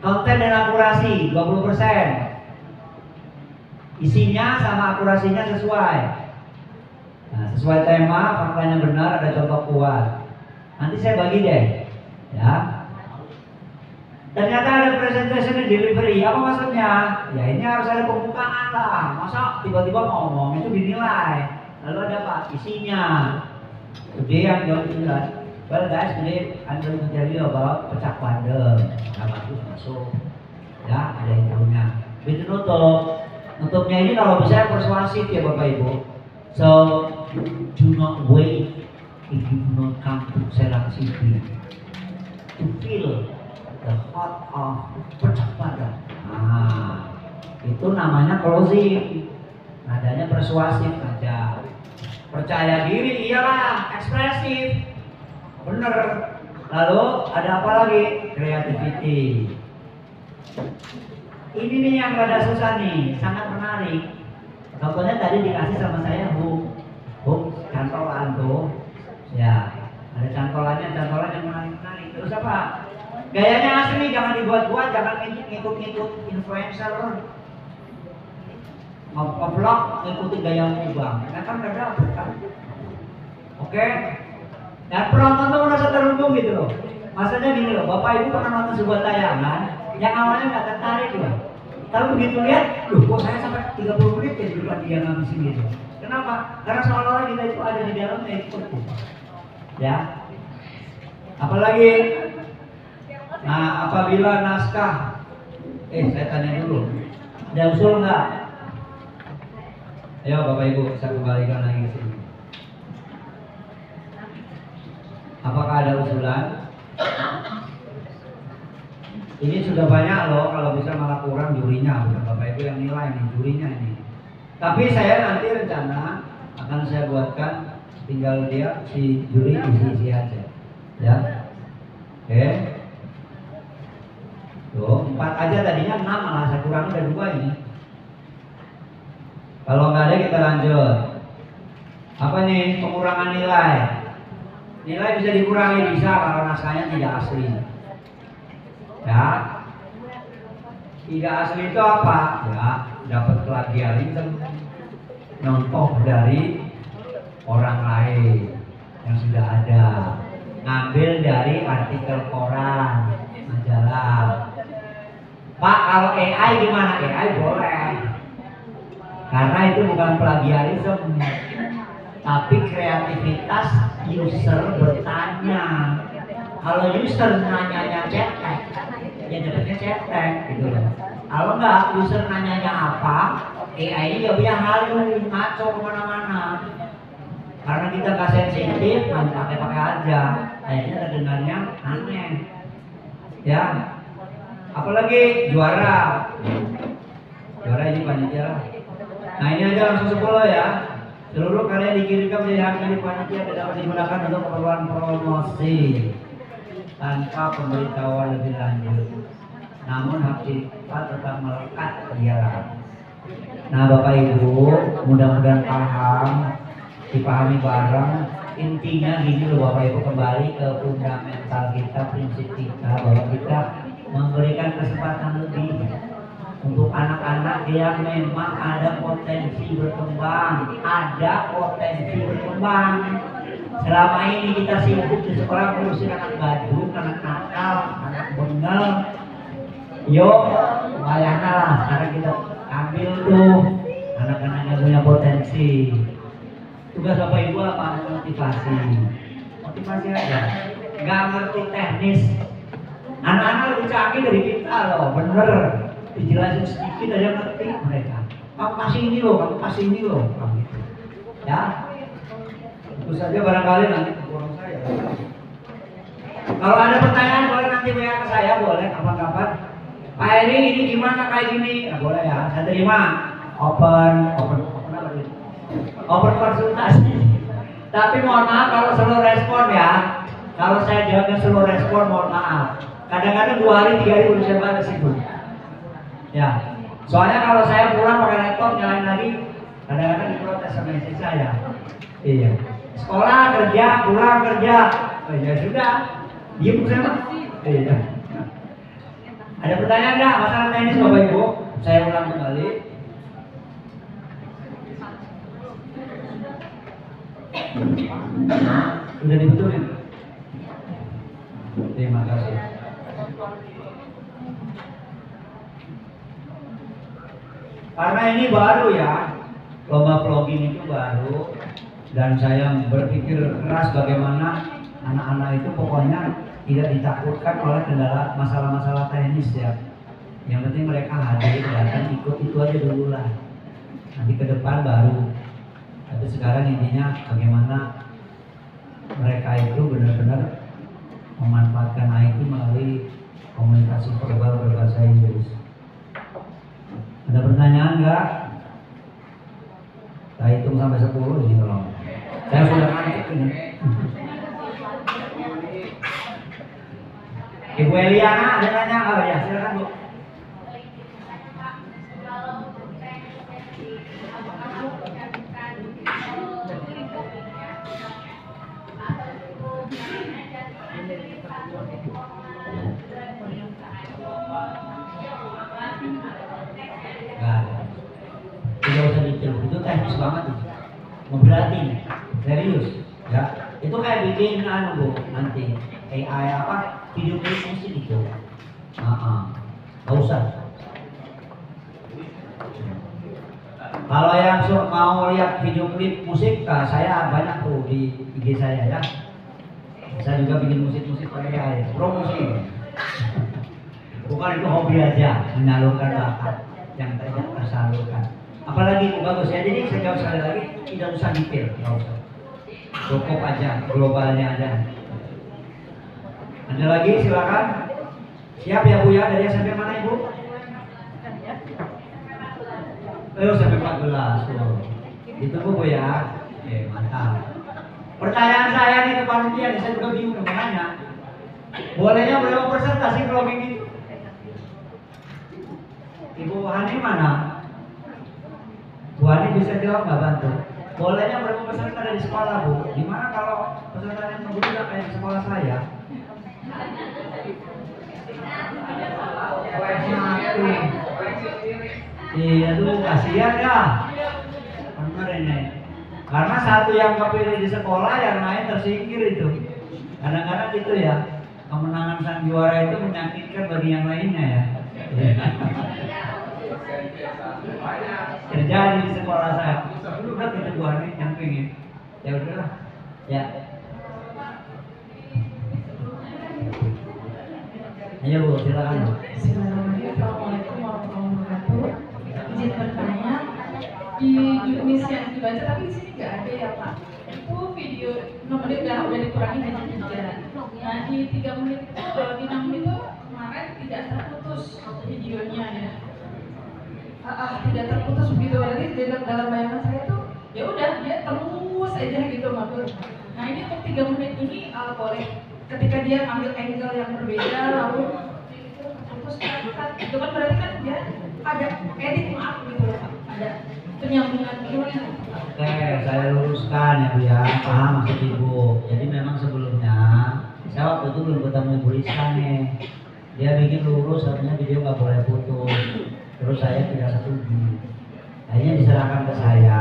konten dan akurasi 20%. Isinya sama akurasinya sesuai. Nah, sesuai tema, faktanya benar, ada contoh kuat. Nanti saya bagi deh, ya. Ternyata ada presentation and delivery. Apa maksudnya? Ya ini harus ada pembukaan lah. Masa tiba-tiba ngomong itu dinilai. Lalu ada apa? Isinya. Today I'm going to learn. Well guys, today I'm going to tell you about pecak bandeng. Nah, bagus masuk. Ya, ada intronya. Begitu nutup. Nutupnya ini kalau bisa persuasif ya Bapak Ibu. So, do not wait if you do not come to Serang City to feel the heart of pecak bandeng. Nah, itu namanya closing. Nadanya persuasif aja. Percaya diri, iyalah, ekspresif, bener. Lalu ada apa lagi? Creativity. Ini nih yang rada susah nih, sangat menarik. Contohnya tadi dikasih sama saya hook cantolan tuh, ya ada cantolan yang menarik. Terus apa? Gayanya asli, jangan dibuat-buat, jangan ngikut-ngikut influencer. Nge-vlog ngikutin gaya Bang, kan gak dapet kan? Oke? Dan penonton tuh merasa terhubung gitu loh. Maksudnya gini loh, Bapak Ibu pernah nonton sebuah tayangan yang awalnya nggak tertarik loh. Tapi begitu lihat, kok saya sampai 30 menit ya dulu dia ngabisin gitu. Kenapa? Karena seolah-olah kita itu ada di dalamnya itu. Ya. Apalagi, nah apabila naskah, saya tanya dulu, ada usul nggak? Ayo Bapak Ibu, saya kembalikan lagi ke sini. Apakah ada usulan? Ini sudah banyak loh, kalau bisa malah kurang jurinya, bukan Bapak Ibu yang nilai nih, jurinya ini. Tapi saya nanti rencana akan saya buatkan, tinggal dia si juri isi aja, ya. Oke. Tuh, 4 aja tadinya 6 malah saya kurangi ada 2 ini. Kalau nggak ada kita lanjut. Apa nih pengurangan nilai? Nilai bisa dikurangi, bisa kalau naskahnya tidak asli. Ya, tidak asli itu apa? Ya, dapat plagiarisme, nyontoh dari orang lain yang sudah ada, ngambil dari artikel koran, majalah. Pak, kalau AI gimana? AI boleh, karena itu bukan plagiarisme, tapi kreativitas user bertanya. Kalau user nanyanya cetek, ya dapetnya cetek gitu loh. Kalau enggak, user nanyanya apa, AI ini gak punya halu, ngaco kemana-mana. Karena kita gak sensitif, pakai aja, akhirnya terdengarnya aneh. Ya, apalagi juara ini panitia lah. Nah ini aja langsung 10 ya. Seluruh kalian dikirimkan menjadi hak milik panitia dan dapat digunakan untuk keperluan promosi tanpa pemberitahuan lebih lanjut. Namun hak cipta tetap melekat dia. Nah Bapak Ibu, mudah-mudahan paham, dipahami bareng. Intinya gini loh Bapak Ibu, kembali ke fundamental kita, prinsip kita, bahwa kita memberikan kesempatan lebih untuk anak-anak yang memang ada potensi berkembang, Selama ini kita sibuk di sekolah ngurusin anak badut, anak nakal, anak bengel. Yuk, bayangkan lah, sekarang kita ambil tuh anak-anak yang punya potensi. Tugas Bapak Ibu apa? Motivasi aja. Gak ngerti teknis. Anak-anak lebih canggih dari kita loh, bener. Dijelasin sedikit aja ngerti mereka. Kamu kasih ini loh, kamu gitu. Ya, itu saja barangkali nanti kurang saya. Kalau ada pertanyaan boleh nanti WA ke saya, boleh kapan-kapan. Pak Eri ini gimana kayak gini? Nah, boleh ya, saya terima. Open konsultasi. Tapi mohon maaf kalau slow respon ya. Kalau saya jawabnya slow respon, mohon maaf. Kadang-kadang 2 hari, 3 hari baru saya balas itu. Ya, soalnya kalau saya pulang pakai laptop nyalain lagi, kadang-kadang diprotes sama istri saya. Iya. Sekolah kerja, pulang kerja. Oh, ya sudah, diem sama. Iya. Ada pertanyaan nggak masalah teknis Bapak Ibu? Saya ulang kembali. Sudah dibetulin. Terima kasih. Karena ini baru ya, lomba vlogging itu baru, dan saya berpikir keras bagaimana anak-anak itu pokoknya tidak ditakutkan oleh kendala masalah-masalah teknis ya. Yang penting mereka hadir, datang, ikut itu aja dulu lah. Nanti ke depan baru. Tapi sekarang intinya bagaimana mereka itu benar-benar memanfaatkan IT melalui komunikasi verbal berbahasa Inggris. Ada pertanyaan nggak? Saya hitung sampai 10 ini tolong. Ibu Eliana ada nanya? Oh ya, silakan Bu. Enggak ada. Tidak usah detail, itu teknis banget itu. Memberati, serius. Ya, itu kayak bikin Bu nanti AI apa video klip musik itu. Nggak usah. Kalau yang mau lihat video klip musik, saya banyak tuh di IG saya ya. Saya juga bikin musik-musik pakai AI, promosi. Bukan itu hobi aja, menyalurkan bakat yang tidak tersalurkan. Apalagi itu bagus ya. Jadi saya jawab sekali lagi, tidak usah detail, nggak usah. Cukup aja, globalnya aja. Ada lagi silakan. Siap ya Bu ya, dari SMP mana Ibu? Sampai 14 tuh. Itu Bu ya. Oke, mantap. Pertanyaan saya nih ke panitia, saya juga bingung makanya. Bolehnya berapa presentasi kalau begini? Ibu Hani mana? Bu Hani bisa jawab nggak bantu? Bolehnya berapa peserta dari sekolah Bu? Gimana kalau peserta yang berbeda kayak di sekolah saya? Iya tuh kasihan ya. Bener ini. Karena satu yang kepilih di sekolah, yang lain tersingkir itu. Kadang-kadang gitu ya. Kemenangan sang juara itu menyakitkan bagi yang lainnya ya. Terjadi di sekolah saya. Dulu kan kita buah nih yang pengen. Ya udahlah. Ya. Ayo Bu, silakan Bu. Assalamualaikum warahmatullahi wabarakatuh. Izin bertanya, di juknis yang dibaca tapi di sini nggak ada ya Pak. Itu video 6 menit udah dikurangi menjadi 3. Nah di 3 menit itu, di 6 menit itu kemarin tidak terputus videonya ya. Tidak terputus begitu. Berarti dalam bayangan saya tuh ya udah dia terus aja gitu Mbak. Nah ini untuk 3 menit ini boleh ketika dia ambil angle yang berbeda lalu itu terputus itu kan berarti kan dia ada edit maaf gitu loh Pak. Ada penyambungan gimana? Oke, saya luruskan ya Bu ya, paham maksud Ibu. Jadi memang sebelumnya saya waktu itu belum ketemu Ibu Rizka nih. Dia bikin lurus, katanya video nggak boleh putus. Terus saya tidak setuju. Akhirnya diserahkan ke saya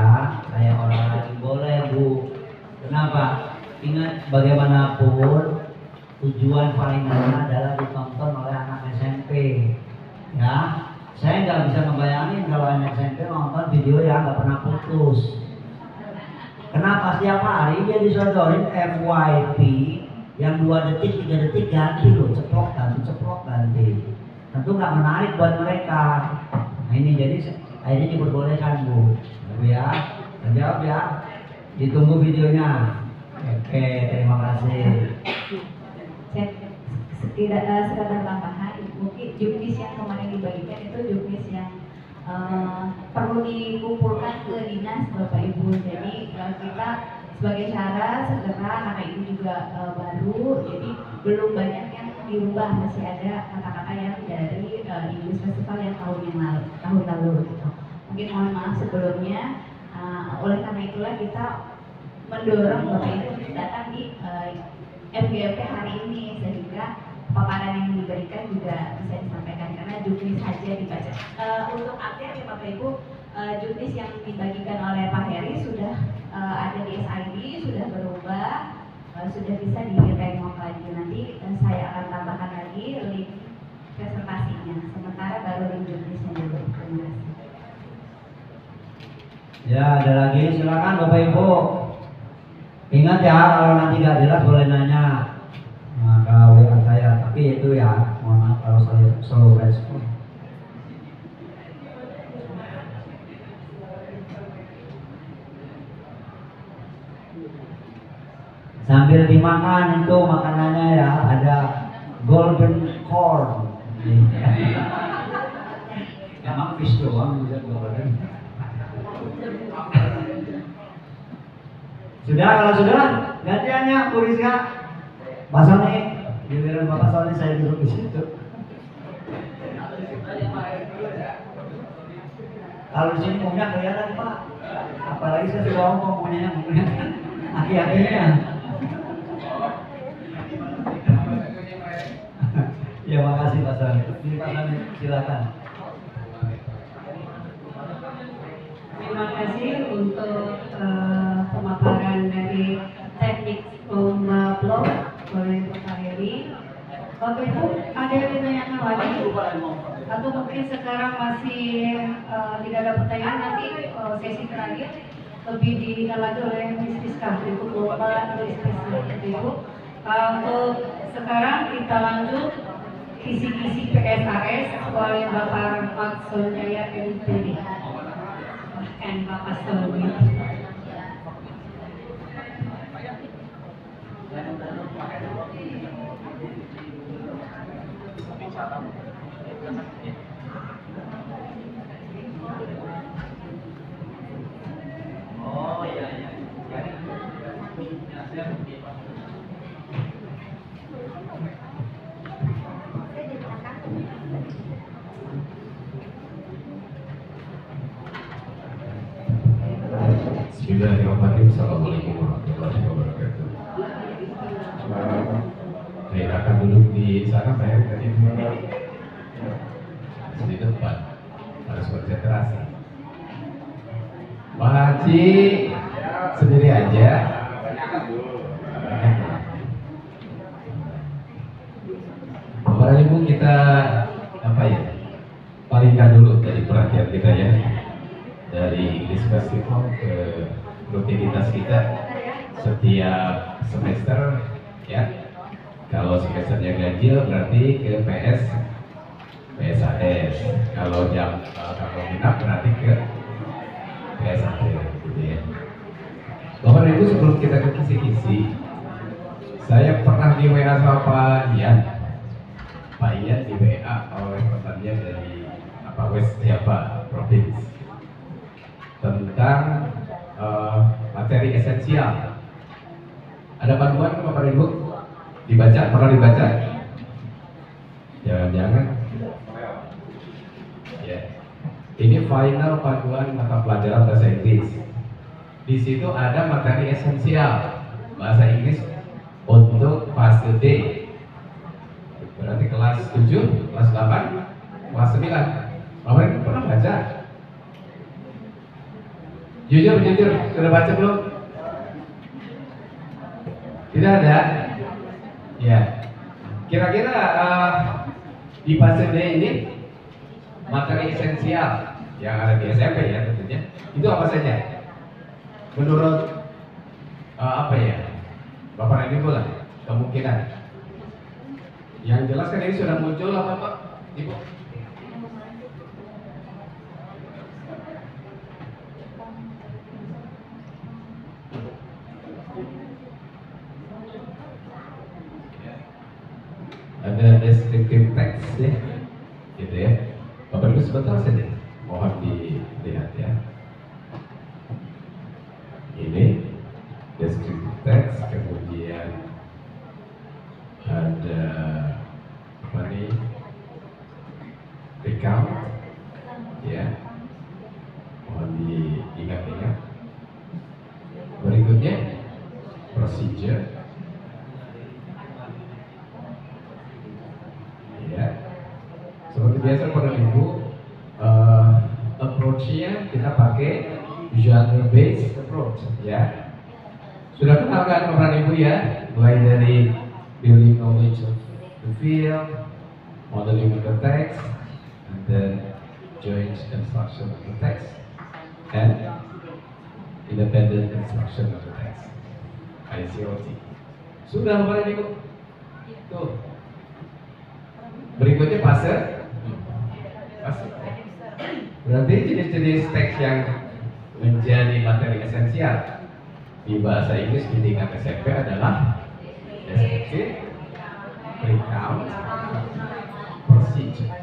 orang lagi boleh Bu. Kenapa? Ingat bagaimanapun tujuan finalnya adalah ditonton oleh anak SMP. Ya, saya nggak bisa membayangin kalau anak SMP nonton video yang nggak pernah putus. Kenapa setiap hari dia disodorin FYP yang 2 detik, 3 detik ganti loh, ceplok ganti. Tentu nggak menarik buat mereka. Nah ini jadi akhirnya diperbolehkan Bu ya, jawab ya. Ditunggu videonya. Oke, terima kasih. Sekedar tambahan, mungkin juknis yang kemarin dibagikan itu juknis yang perlu dikumpulkan ke dinas Bapak Ibu. Jadi kita sebagai cara segera karena ini juga baru, jadi belum banyak yang dirubah, masih ada kata-kata yang dari English Festival yang tahun lalu gitu. Mungkin mohon maaf sebelumnya. Oleh karena itulah kita mendorong Bapak Ibu untuk datang di FGP hari ini sehingga paparan yang diberikan juga bisa disampaikan karena juknis saja dibaca. Untuk update ya Bapak Ibu, juknis yang dibagikan oleh Pak Heri sudah ada di SID, sudah berubah, sudah bisa di-remote lagi. Nanti saya akan tambahkan lagi link presentasinya. Sementara baru link juknisnya dulu. Terima kasih. Ya, ada lagi, silakan Bapak Ibu. Ingat ya, kalau nanti nggak jelas boleh nanya ke WA saya. Tapi itu ya, mohon maaf kalau saya slow respon. Sambil dimakan itu makanannya ya, ada golden corn. Emang fish doang bisa golden. Sudah, kalau sudah gantiannya Bu Rizka. Mas Sony Giliran Bapak soalnya saya duduk di situ. Kalau di sini punya kelihatan Pak. Apalagi saya sudah ngomong punya aki-akinya. Ya makasih Pak Sani. Ini Pak Sani silakan. Terima kasih untuk pemaparan dari teknik blog oleh Pak Heri. Bapak Ibu, ada yang ditanyakan lagi? Atau mungkin sekarang masih tidak ada pertanyaan, nanti sesi terakhir lebih diberikan lagi oleh Miss Rizka untuk lomba bisnis Bapak Ibu. Untuk sekarang kita lanjut kisi-kisi PSAS oleh Bapak Maksud Jaya MPD. Bahkan Bapak Sony. Oh iya iya. Bismillahirrahmanirrahim. Assalamualaikum warahmatullahi wabarakatuh. Saya akan duduk di sana, saya tadi di depan, harus konsentrasi. Pak Haji sendiri aja. Bapak Ibu, kita apa ya? Palingkan dulu dari perhatian kita ya, dari English Festival ke rutinitas kita setiap semester ya. Kalau semesternya ganjil berarti ke PSAS. Kalau genap berarti ke PSAT gitu ya. Bapak Ibu, sebelum kita ke kisi-kisi, saya pernah di WA sama Pak Ian. Pak Ian di WA oleh temannya dari provinsi tentang materi esensial. Ada panduan ke Bapak Ibu? Dibaca, pernah dibaca? Jangan-jangan ya. Ini final panduan mata pelajaran bahasa Inggris. Di situ ada materi esensial bahasa Inggris untuk fase D. Berarti kelas 7, kelas 8, kelas 9. Bapak Ibu pernah baca? Jujur, sudah baca belum? Tidak ada? Ya. Kira-kira di fase D ini materi esensial yang ada di SMP ya tentunya, itu apa saja? Menurut apa ya? Bapak Ibu lah kemungkinan. Yang jelas kan ini sudah muncul apa Pak? Ibu? Ada descriptive text ya, gitu ya. Bapak Ibu sebentar saja, mohon dilihat ya. Ini descriptive text, kemudian ada apa nih? Recount, ya. Mohon diingat-ingat. Berikutnya procedure. Ya, seperti biasa Bapak Ibu, approach-nya kita pakai genre based approach ya. Sudah kenal kan Bapak Ibu ya, mulai dari building knowledge of the field, modeling of the text, and then joint construction of the text, and independent construction of the text, ICOT. Sudah Bapak Ibu? Tuh. Berikutnya fase. Berarti jenis-jenis teks yang menjadi materi esensial di bahasa Inggris di tingkat SMP adalah descriptive, recount, procedure.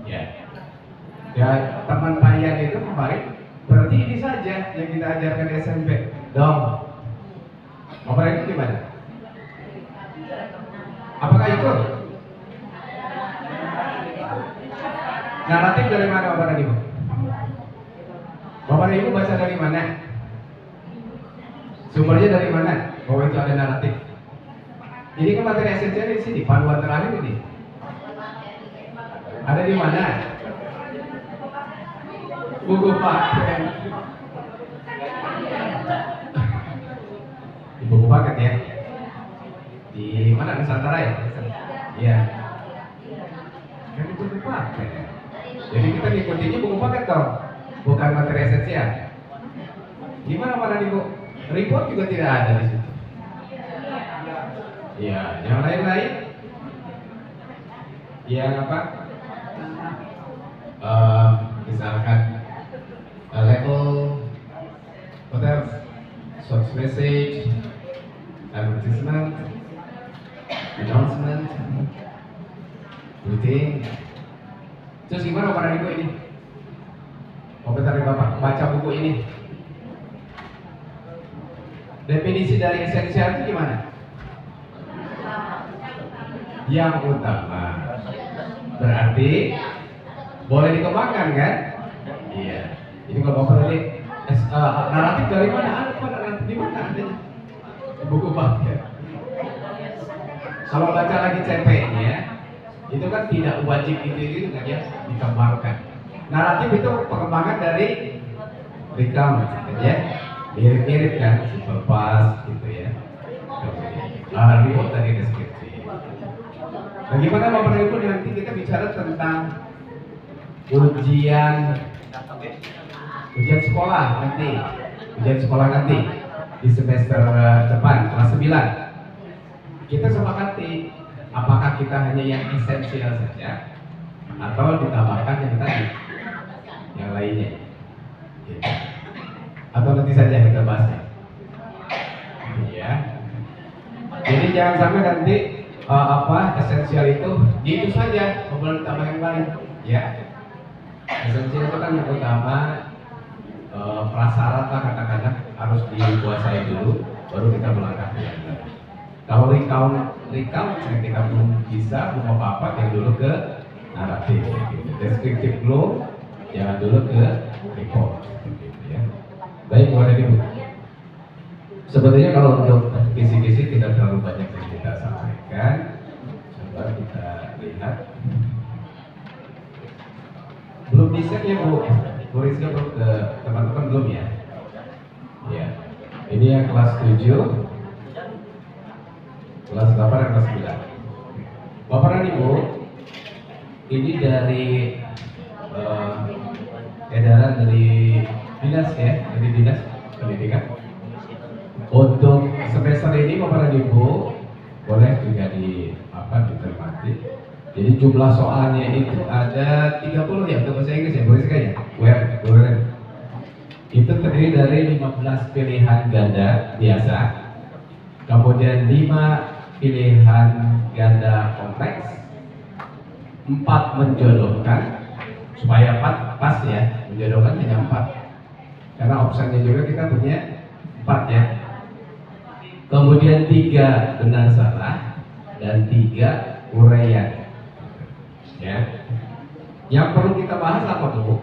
Ya, teman Pak Ian itu kemarin berarti ini saja yang kita ajarkan di SMP. Dong. Bapak ini gimana? Apakah Naratif dari mana Bapak dan Ibu? Bapak dan Ibu baca dari mana? Sumbernya dari mana? Bahwa itu ada naratif. Ini kan materi esensial di sini, panduan terakhir ini. Ada di mana? Buku paket. Di buku paket ya. Di mana, Nusantara ya? Iya. Kan di buku paket. Jadi kita ngikutinya buku paket dong, bukan materi esensial. Gimana Pak Ibu? Report juga tidak ada di situ. Iya, yang lain-lain? Yang apa? Misalkan level, whatever, source message, advertisement, announcement, routine. Terus gimana Bapak dan Ibu ini? Komentar dari Bapak baca buku ini. Definisi dari esensial itu gimana? Yang utama. Berarti boleh dikembangkan kan? Iya. Jadi kalau Bapak tadi naratif dari mana? Ada naratif di mana adanya? Di buku paket. Kalau baca lagi CP-nya, itu kan tidak wajib itu kan ya dikembangkan. Naratif itu pengembangan dari recount, ya. Mirip-mirip kan, simple past gitu ya. Report dari deskripsi. Bagaimana Bapak Ibu nanti kita bicara tentang ujian sekolah nanti, di semester depan kelas 9. Kita sepakati apakah kita hanya yang esensial saja atau ditambahkan yang tadi, yang lainnya. Gitu. Atau nanti saja kita bahasnya. Ya. Jadi jangan sampai nanti esensial itu gitu saja, belum ditambah yang lain. Ya. Esensial itu kan yang utama, prasyarat lah katakanlah harus dikuasai dulu, baru kita melangkah ke yang lain. Kalau recount kita belum bisa, belum apa-apa, yang dulu ke naratif, gitu. Deskriptif belum, jangan dulu ke report. Gitu ya. Baik, Bapak dan Ibu. Sebetulnya kalau untuk kisi-kisi tidak terlalu banyak yang kita sampaikan. Coba kita lihat. Belum bisa ya Bu Rizka, belum ke teman-teman belum ya? Ya. Ini yang kelas 7, kelas 8 dan kelas 9. Bapak dan Ibu, ini dari edaran dari dinas ya, dari dinas pendidikan. Untuk semester ini Bapak dan Ibu boleh juga dicermati. Jadi jumlah soalnya itu ada 30 ya, untuk bahasa Inggris ya, boleh sekali ya? Boleh. Itu terdiri dari 15 pilihan ganda biasa, kemudian 5 pilihan ganda kompleks, 4 menjodohkan, supaya 4 pas ya, menjodohkan hanya 4. Karena opsinya juga kita punya 4 ya. Kemudian 3 benar salah dan 3 uraian. Ya. Yang perlu kita bahas apa Bu?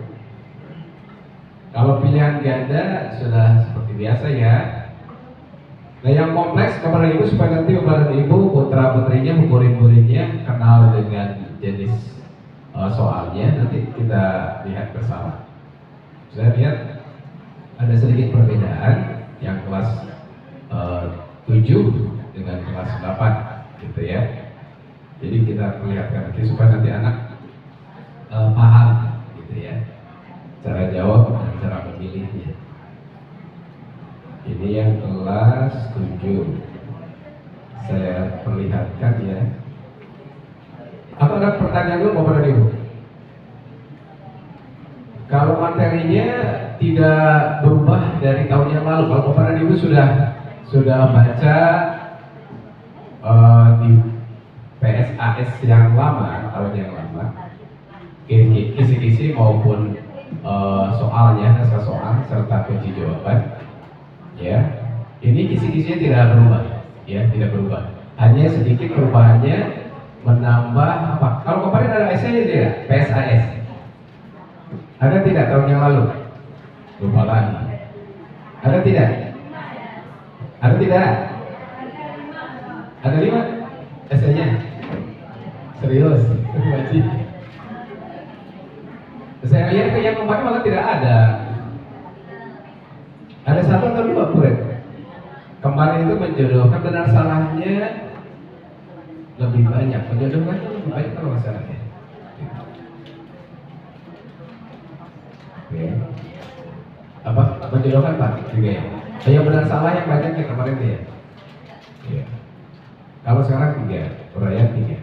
Kalau pilihan ganda sudah seperti biasa ya. Nah yang kompleks Bapak dan Ibu, supaya nanti Bapak dan Ibu putra putrinya, murid-muridnya kenal dengan jenis soalnya, nanti kita lihat bersama. Saya lihat ada sedikit perbedaan yang kelas 7 dengan kelas 8 gitu ya. Jadi kita perlihatkan nanti supaya nanti anak paham gitu ya, cara jawab dan cara memilihnya. Ini yang kelas 7 saya perlihatkan ya. Atau ada pertanyaan dulu Bapak dan Ibu? Kalau materinya tidak berubah dari tahun yang lalu, kalau Bapak dan Ibu sudah baca di PSAS yang lama, tahun yang lama, kisi-kisi maupun soalnya, naskah soal serta kunci jawaban, ya, ini kisi-kisinya tidak berubah, ya, tidak berubah. Hanya sedikit perubahannya menambah apa? Kalau kemarin ada esainya tidak? PSAS, tidak tahun yang lalu? Lupa lagi. Ada tidak? Ada tidak? Ada 5? Esainya? Serius? Wajib. Saya lihat ke yang kemarin malah tidak ada. Ada 1 atau 2 murid. Kemarin itu menjodohkan, benar salahnya lebih banyak. Menjodohkan itu lebih banyak kalau masalahnya. Oke. Apa? Menjodohkan Pak? Juga ya. Yang benar salah yang banyak yang kemarin dia. Iya. Kalau sekarang 3, perayaan 3.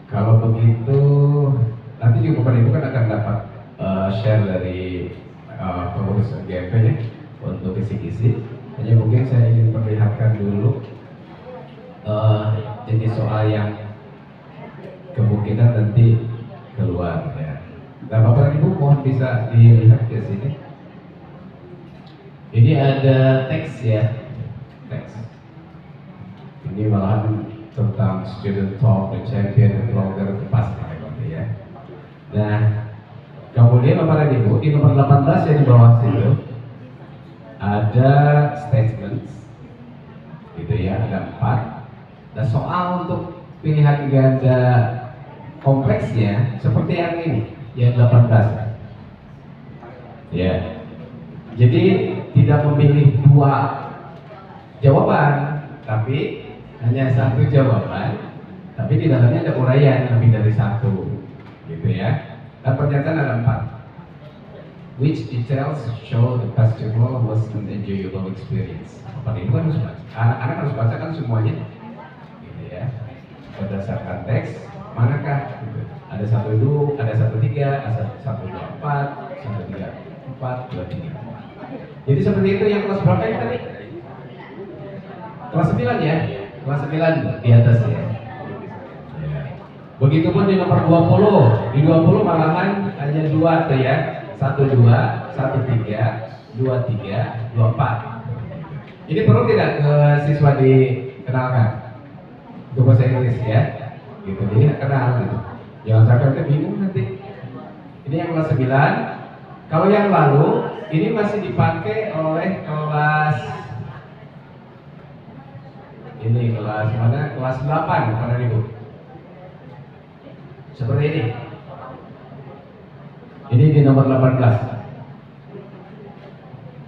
Kalau begitu, nanti juga Bapak Ibu kan akan dapat share dari pengurus GMP ya untuk kisi-kisi. Hanya mungkin saya ingin perlihatkan dulu jenis soal yang kemungkinan nanti keluar ya. Nah, Bapak Ibu mohon bisa dilihat ke sini. Ini ada teks ya, teks. Ini malahan tentang student talk, the champion, the blogger, the past ya. Nah, kemudian Bapak Ibu di nomor 18 yang di bawah situ ada statements, gitu ya, ada 4. Nah, soal untuk pilihan ganda kompleksnya seperti yang ini, yang 18. Ya, jadi tidak memilih 2 jawaban, tapi hanya 1 jawaban, tapi di dalamnya ada uraian lebih dari 1, gitu ya. Dan pernyataan ada 4. Which details show the festival was an enjoyable experience? Bapak Ibu harus baca, anak-anak harus baca kan semuanya, gitu ya. Berdasarkan teks, manakah? Gitu. Ada 1, 2, ada 1, 3, ada 1, 2, 4, 1, 3, 4, 2, 3. Jadi seperti itu. Yang kelas berapa ini tadi? Kelas 9 ya? Kelas 9 di atas ya. Ya. Begitupun di nomor 20. Di 20 malahan hanya 2 tuh ya. 1, 2, 1, 3, 2, 3, 2, 4. Ini perlu tidak ke siswa dikenalkan? Untuk bahasa Inggris ya. Gitu, jadi kenal gitu. Jangan sampai kita bingung nanti. Ini yang kelas 9. Kalau yang lalu ini masih dipakai oleh kelas ini, kelas mana? Kelas 8 Bapak Ibu. Seperti ini. Ini di nomor 18.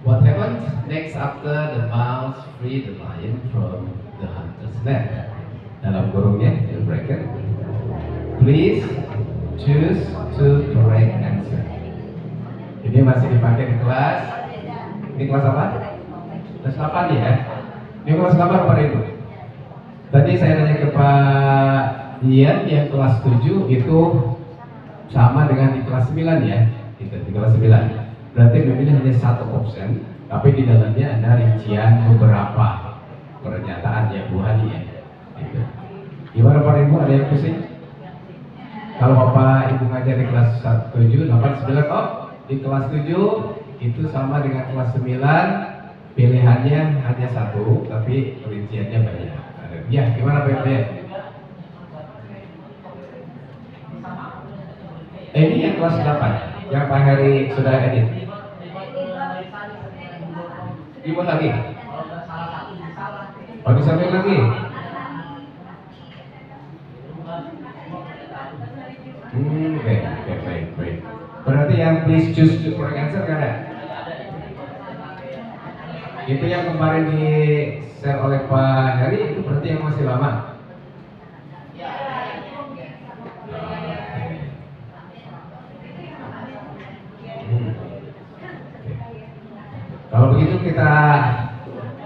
What happened next after the mouse freed the lion from the hunter's net? Dalam kurungnya, in bracket. Please choose 2 correct answer. Ini masih dipakai di kelas. Ini kelas apa? Kelas 8 ya. Ini kelas 8 Bapak Ibu. Tadi saya nanya ke Pak Ian yang kelas 7 itu sama dengan di kelas 9 ya. Gitu, di kelas 9. Berarti memilih hanya 1 option, tapi di dalamnya ada rincian beberapa pernyataan yang Bu Hani ya. Gitu. Gimana Bapak Ibu, ada yang pusing? Kalau Bapak Ibu ngajar di kelas 7, 8, 9, oh di kelas 7 itu sama dengan kelas 9, pilihannya hanya 1, tapi rinciannya banyak. Ya, gimana Pak Ibu? Ini yang kelas 8, yang Pak Heri sudah edit. Dibuat lagi? Oh, disampaikan lagi? Oke, baik. Berarti yang please choose the correct answer nggak ada? Itu yang kemarin di share oleh Pak Heri, itu berarti yang masih lama. Kalau begitu kita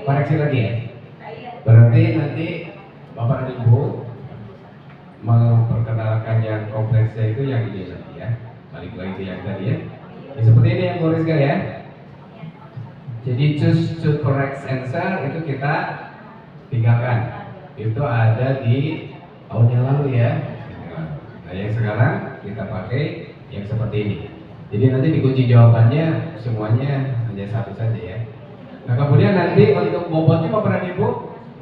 koreksi lagi ya. Berarti nanti Bapak dan Ibu memperkenalkan yang kompleksnya itu yang ini nanti ya. Balik lagi yang tadi ya. Seperti ini yang Bu Rizka ya. Jadi choose to correct answer itu kita tinggalkan. Itu ada di tahun yang lalu ya. Nah yang sekarang kita pakai yang seperti ini. Jadi nanti dikunci jawabannya semuanya hanya 1 saja ya. Nah kemudian nanti untuk bobotnya Bapak dan Ibu,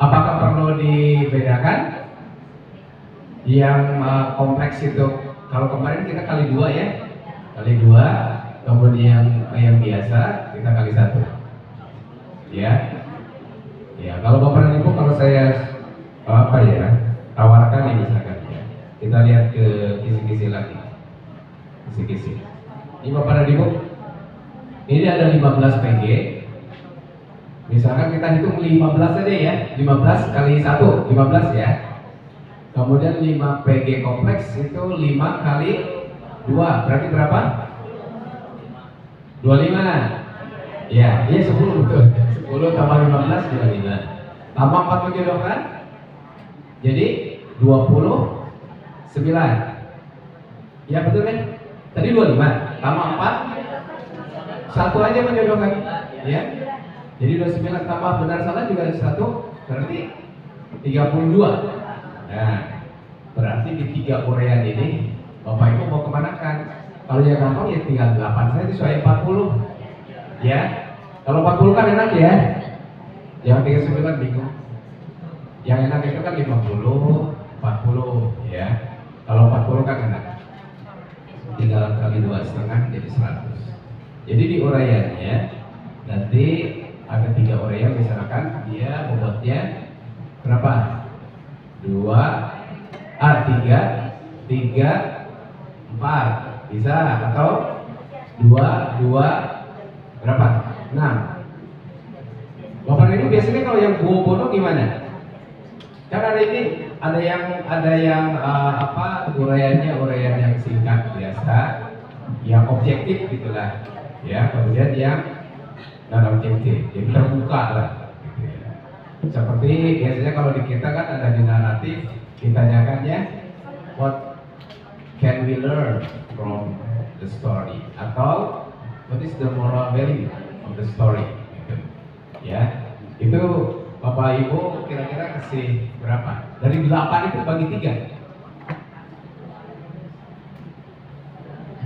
apakah perlu dibedakan? Yang kompleks itu Kalau kemarin kita kali 2 ya, kali 2, kemudian yang biasa kita kali 1. Ya, ya. Kalau Bapak dan Ibu, kalau saya tawarkan ya misalkan ya, kita lihat ke kisi-kisi lagi, kisi-kisi. Ini Bapak dan Ibu, ini ada 15 PG. Misalkan kita hitung 15 saja ya, 15 kali 1, 15 ya. Kemudian 5 PG kompleks itu 5 kali 2, berarti berapa? 25. Ya, iya 10 betul. 10 tambah 15, 25. Tambah 4 menjodohkan, jadi 29. Ya betul kan? Tadi 25, tambah 4, 1 aja menjodohkan. Ya. Jadi 29 tambah benar salah juga 1, berarti 32. Nah, berarti di 3 urean ini Bapak Ibu mau kemanakan? Kalau yang gampang ya tinggal 8 saja sesuai 40. Ya, kalau 40 kan enak ya. Yang 39 bingung. Yang enak itu kan 50, 40 ya. Kalau 40 kan enak. Tinggal kali 2,5 jadi 100. Jadi di uraiannya nanti ada 3 uraian, misalkan dia bobotnya berapa? 3, 4 bisa, atau 2 berapa? 6. Bapak ini biasanya kalau yang bono gimana? Kan ada ini, ada yang uraian yang singkat biasa, yang objektif gitulah, ya. Kemudian yang non objektif, jadi terbuka lah. Gitu ya. Seperti biasanya kalau di kita kan ada di naratif, ditanyakannya, what can we learn from the story? Atau what is the moral value of the story? Gitu. Ya, itu Bapak Ibu kira-kira kasih berapa? Dari 8 itu bagi 3.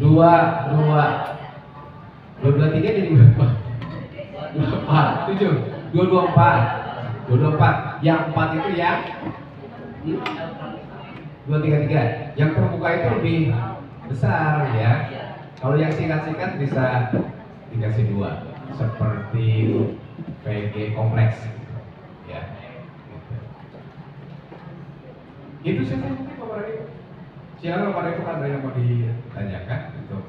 2, 3 jadi berapa? 4, 7, 2, 4. Yang 4 itu yang 2, 3. Yang terbuka itu lebih besar ya. Kalau yang singkat-singkat bisa dikasih 2, seperti PG kompleks ya. Itu saja mungkin Bapak Ibu. Silakan Bapak Ibu, ada yang mau ditanyakan untuk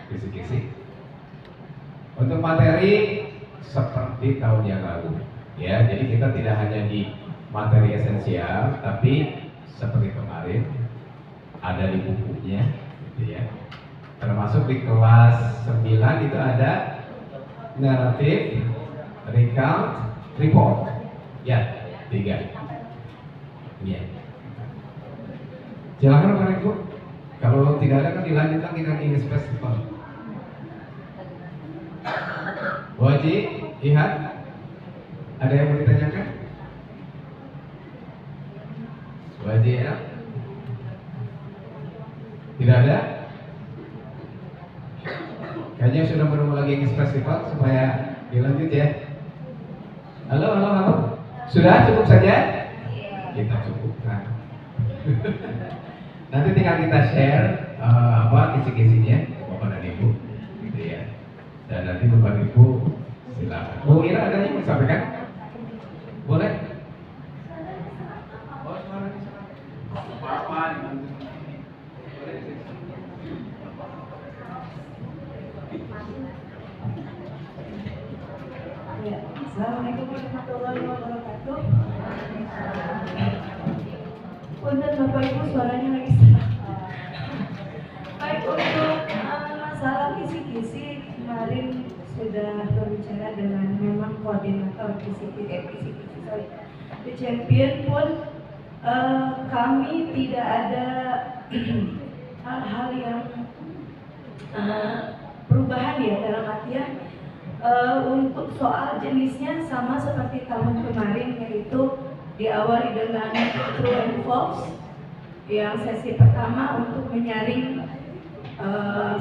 kisi-kisi. Untuk materi seperti tahun yang lalu ya. Jadi kita tidak hanya di materi esensial, tapi seperti kemarin ada di bukunya gitu ya. Termasuk di kelas 9 itu ada naratif, recount, report. Ya, 3. Ya. Silakan Bapak Ibu. Kalau tidak ada kan dilanjutkan dengan English Festival. Bu Haji, lihat. Ada yang mau ditanyakan? Bu Haji ya? Tidak ada? Kayaknya sudah menunggu lagi English Festival supaya dilanjut ya. Halo. Sudah cukup saja? Kita cukupkan. Nanti tinggal kita share kisi-kisinya Bapak dan Ibu, gitu ya. Dan nanti Bapak Ibu silakan. Bu Ira ada yang mau disampaikan? Boleh? Oh, suaranya apa? Ya, Assalamualaikum warahmatullahi wabarakatuh. Punten Bapak Ibu, suaranya lagi salah. Baik, untuk masalah kisi-kisi kemarin sudah berbicara dengan memang koordinator kisi-kisi The Champion pun kami tidak ada hal-hal yang perubahan ya, dalam artian untuk soal jenisnya sama seperti tahun kemarin, yaitu diawali dengan true and false. Yang sesi pertama untuk menyaring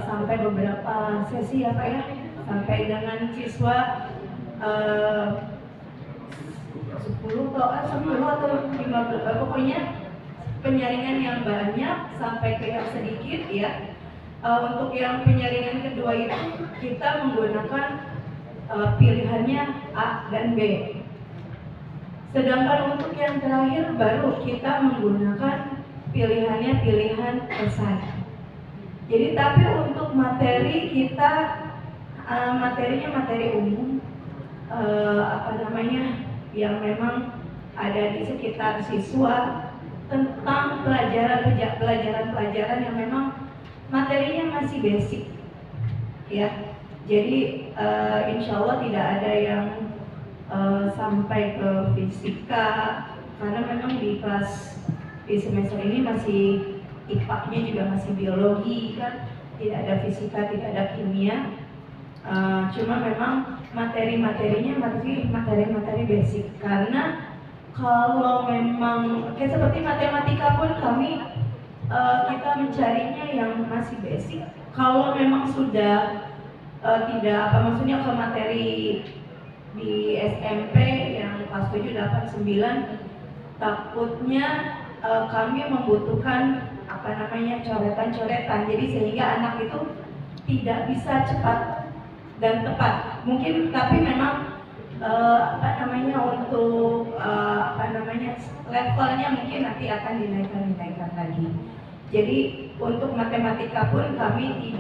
sampai beberapa sesi ya Pak ya, sampai dengan siswa 10 atau 15, pokoknya penyaringan yang banyak sampai ke yang sedikit ya. Untuk yang penyaringan kedua itu kita menggunakan pilihannya A dan B. Sedangkan untuk yang terakhir baru kita menggunakan pilihannya pilihan esai. Jadi tapi untuk materi kita materinya materi umum, yang memang ada di sekitar siswa tentang pelajaran yang memang materinya masih basic, ya. Jadi insya Allah tidak ada yang sampai ke fisika, karena memang di semester ini masih IPA-nya juga masih biologi kan, tidak ada fisika, tidak ada kimia. Cuma memang materi-materinya masih materi-materi basic, karena kalau memang kayak seperti matematika pun kami kita mencarinya yang masih basic. Kalau memang sudah tidak maksudnya ke materi di SMP yang kelas 7, 8, 9 takutnya kami membutuhkan coretan-coretan, jadi sehingga anak itu tidak bisa cepat dan tepat mungkin, tapi memang untuk levelnya mungkin nanti akan dinaikkan lagi. Jadi untuk matematika pun kami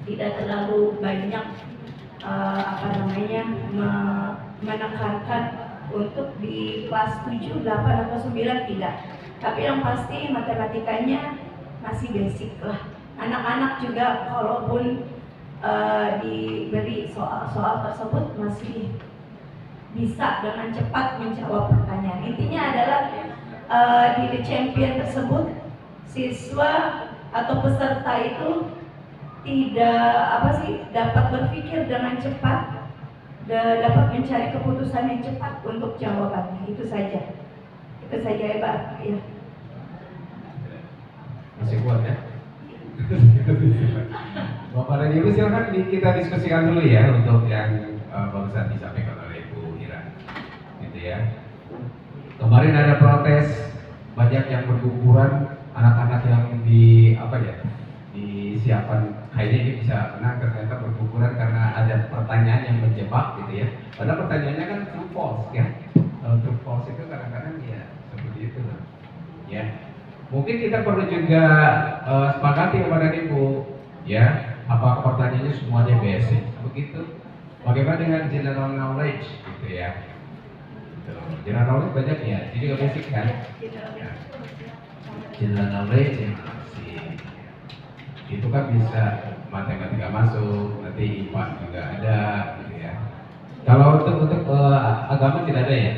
tidak terlalu banyak menekankan untuk di kelas 7, 8 atau 9 tidak. Tapi yang pasti matematikanya masih basic lah. Anak-anak juga kalaupun diberi soal-soal tersebut masih bisa dengan cepat menjawab pertanyaan. Intinya adalah di The Champion tersebut siswa atau peserta itu dapat berpikir dengan cepat, dapat mencari keputusan yang cepat untuk jawabannya. Itu saja ya Pak. Ya. Masih kuat ya? Bapak dan Ibu silakan kita diskusikan dulu ya untuk yang barusan disampaikan oleh Ibu Ira, gitu ya. Kemarin ada protes banyak yang berguguran, anak-anak yang disiapkan kayaknya ini bisa menang, ternyata berguguran karena ada pertanyaan yang menjebak gitu ya. Padahal pertanyaannya kan true false ya. Kalau true false itu kadang-kadang ya seperti itu lah. Ya. Mungkin kita perlu juga sepakati kepada Ibu, ya, apakah pertanyaannya semuanya basic, begitu? Bagaimana dengan general knowledge, gitu ya? General knowledge banyak ya, jadi juga basic kan? Ya. General knowledge yang basic, itu kan bisa matematika masuk, nanti IPA juga ada, gitu ya. Kalau untuk agama tidak ada ya?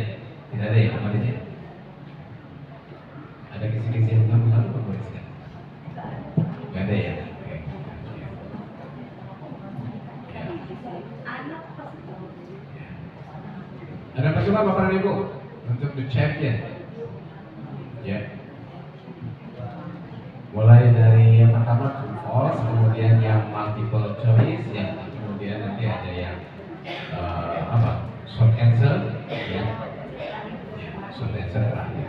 Tidak ada ya kemarinnya? Ada kisi-kisi yang mengaruh pemeriksaan? Tidak ada ya? Oke. Ya. Ada persoalan Bapak dan Ibu untuk The Champion? Ya. Mulai dari yang pertama true false, kemudian yang multiple choice, yang kemudian nanti ada yang short answer, ya. Short answer terakhir.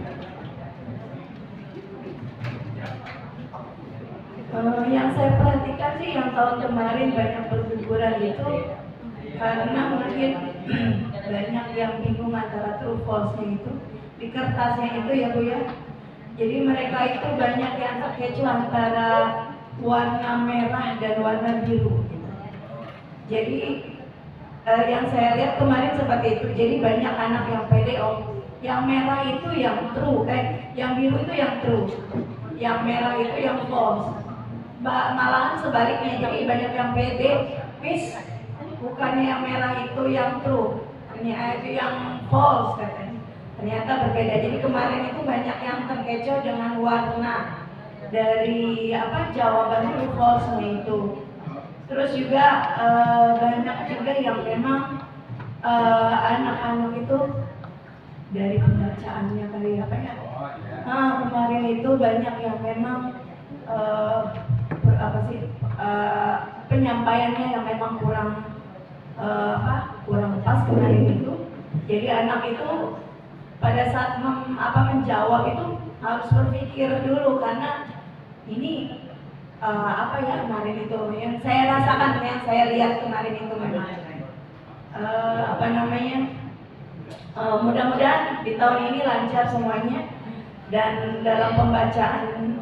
Yang saya perhatikan sih yang tahun kemarin banyak berguguran itu karena mungkin banyak yang bingung antara true false-nya itu di kertasnya itu ya Bu ya. Jadi mereka itu banyak yang terkecoh antara warna merah dan warna biru gitu. Jadi yang saya lihat kemarin seperti itu. Jadi banyak anak yang pede, yang merah itu yang true, yang biru itu yang true, yang merah itu yang false. Malahan sebaliknya, jadi banyak yang pede, Miss, bukannya yang merah itu yang true, ternyata itu yang false katanya. Ternyata berbeda. Jadi kemarin itu banyak yang terkecoh dengan warna dari jawaban true false-nya itu. Terus juga banyak juga yang memang anak-anak itu dari pembacaannya kali kemarin itu banyak yang memang penyampaiannya yang memang kurang pas kemarin itu. Jadi anak itu pada saat menjawab itu harus berpikir dulu, karena ini apa ya kemarin itu yang saya rasakan, yang saya lihat kemarin itu memang mudah-mudahan di tahun ini lancar semuanya. Dan dalam pembacaan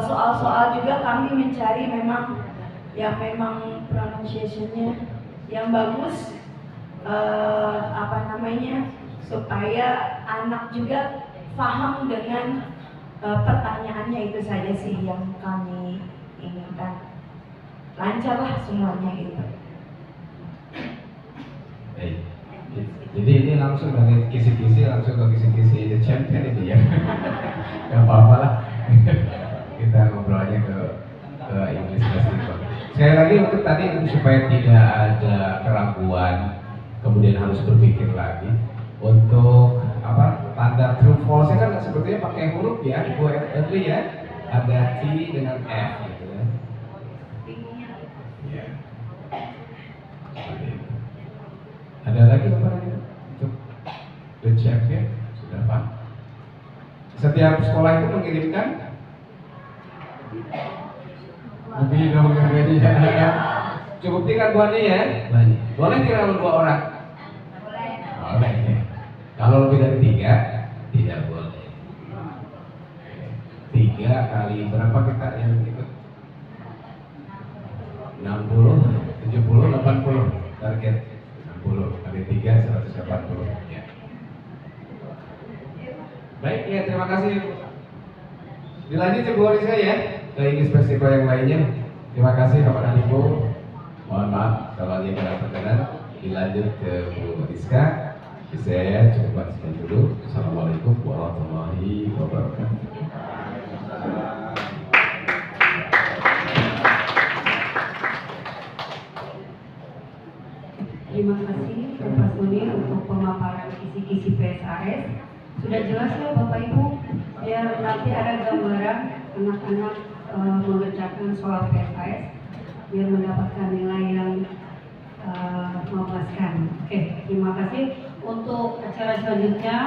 soal-soal juga kami mencari memang pronunciation-nya yang bagus, supaya anak juga paham dengan pertanyaannya. Itu saja sih yang kami inginkan, lancarlah semuanya itu. Baik. Jadi ini langsung dari kisi-kisi langsung ke kisi-kisi the champion ini ya. Gak apa-apa lah. Kita ngobrolnya ke English Festival. Sekali lagi untuk tadi supaya tidak ada keraguan, kemudian harus berpikir lagi untuk tanda true false kan sepertinya pakai huruf ya, Bu Erli ya. Ada T dengan F gitu ya. Ya. Ada lagi apa lagi untuk the champion? Sudah Pak? Setiap sekolah itu mengirimkan lebih dong ya. Cukup 3 buahnya ya? Banyak. Boleh tidak 2 orang? Boleh ya. Kalau lebih dari 3 tidak boleh. 3 kali berapa kita yang ikut? 60, 70, 80 target. 60 kali 3 180 ya. Baik ya, terima kasih. Dilanjut Bu Risa ya ke English Festival yang lainnya. Terima kasih Bapak dan Ibu. Mohon maaf kalau ada yang kurang berkenan. Dilanjut ke Bu Rizka. Saya coba sekian dulu. Assalamualaikum warahmatullahi wabarakatuh. Terima kasih Bapak Munir untuk pemaparan kisi-kisi PSAS. Sudah jelas ya Bapak Ibu, biar nanti ada gambaran anak-anak mengerjakan soal PSAS biar mendapatkan nilai yang memuaskan. Oke, terima kasih. Untuk acara selanjutnya,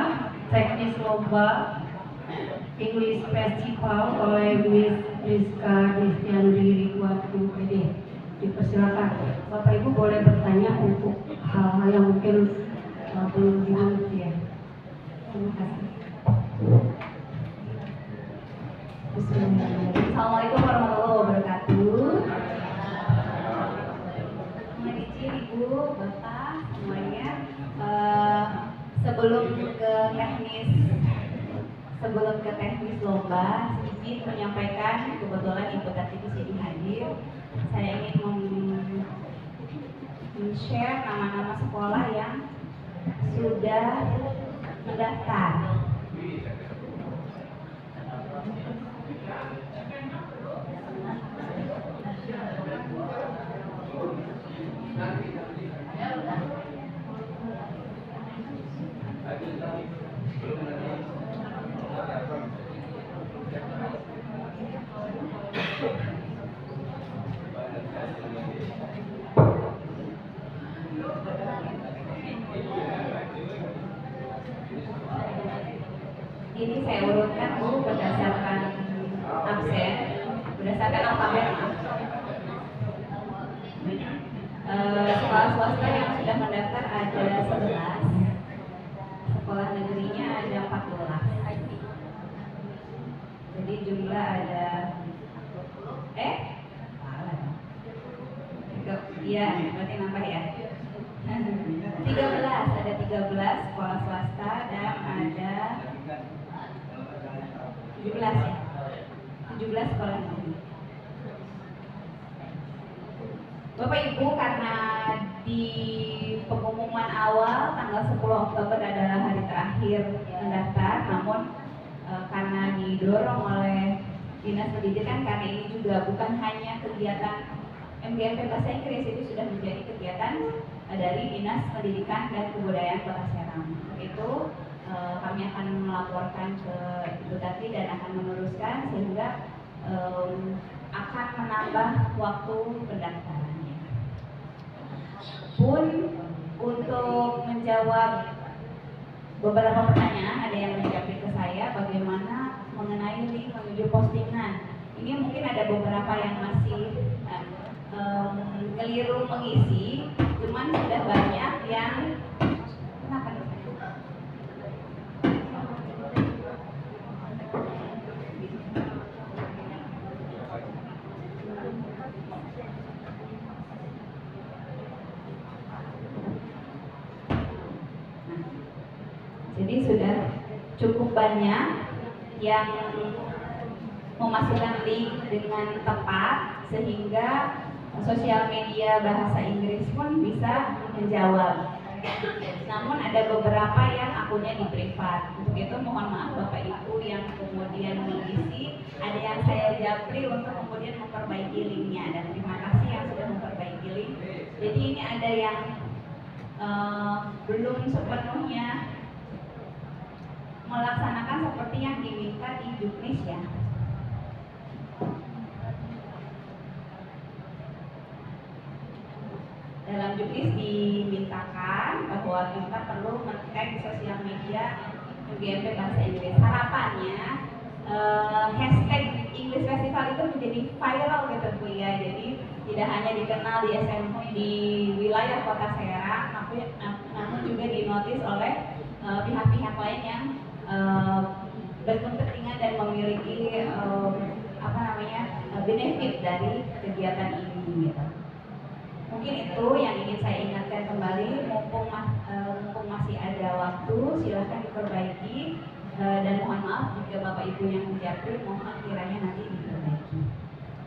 teknis lomba English Festival oleh Miss Rizka Destianuri Rikuatu PD. Dipersilakan. Bapak Ibu boleh bertanya untuk hal-hal yang mungkin belum dimengerti ya. Terima kasih. Assalamualaikum warahmatullahi wabarakatuh. Mohon izin Ibu, Bapak semuanya, sebelum ke teknis lomba, izin menyampaikan, kebetulan Ibu tadi di sini hadir, saya ingin men-share nama-nama sekolah yang sudah mendaftar. Ini saya urutkan Bu berdasarkan absen, berdasarkan alfabet. Sekolah swasta yang sudah mendaftar ada 11, sekolah negerinya ada 14. Jadi jumlah ada iya, berarti nambah ya. 13, ada 13 sekolah swasta dan ada 17 ya. 17 sekolah negeri. Bapak Ibu, karena di pengumuman awal tanggal 10 Oktober adalah hari terakhir mendaftar, namun karena didorong oleh Dinas Pendidikan, karena ini juga bukan hanya kegiatan MGMP Bahasa Inggris, itu sudah menjadi kegiatan dari Dinas Pendidikan dan Kebudayaan Kota Serang. Itu kami akan melaporkan ke Ibu Tati dan akan meneruskan sehingga akan menambah waktu pendaftarannya. Pun untuk menjawab beberapa pertanyaan ada yang menjawab ke saya bagaimana mengenai link menuju postingan. Ini mungkin ada beberapa yang masih keliru mengisi, cuman sudah banyak yang kenapa nih? Jadi sudah cukup banyak yang memasukkan link dengan tepat sehingga sosial media bahasa Inggris pun bisa menjawab. Namun ada beberapa yang akunnya di privat. Untuk itu mohon maaf Bapak Ibu yang kemudian mengisi, ada yang saya japri untuk kemudian memperbaiki linknya, dan terima kasih yang sudah memperbaiki link. Jadi ini ada yang belum sepenuhnya melaksanakan seperti yang diminta di Juknis ya. Dalam Juknis dimintakan bahwa kita perlu men-tag sosial media UGM bahasa Inggris. Harapannya hashtag English Festival itu menjadi viral gitu Bu ya. Jadi tidak hanya dikenal di SMP di wilayah Kota Serang, namun juga dinotis oleh pihak-pihak lain yang berkepentingan dan memiliki benefit dari kegiatan ini gitu. Mungkin itu yang ingin saya ingatkan kembali, mumpung masih ada waktu, silahkan diperbaiki, dan mohon maaf jika Bapak Ibu yang menjawab mohon kiranya nanti diperbaiki.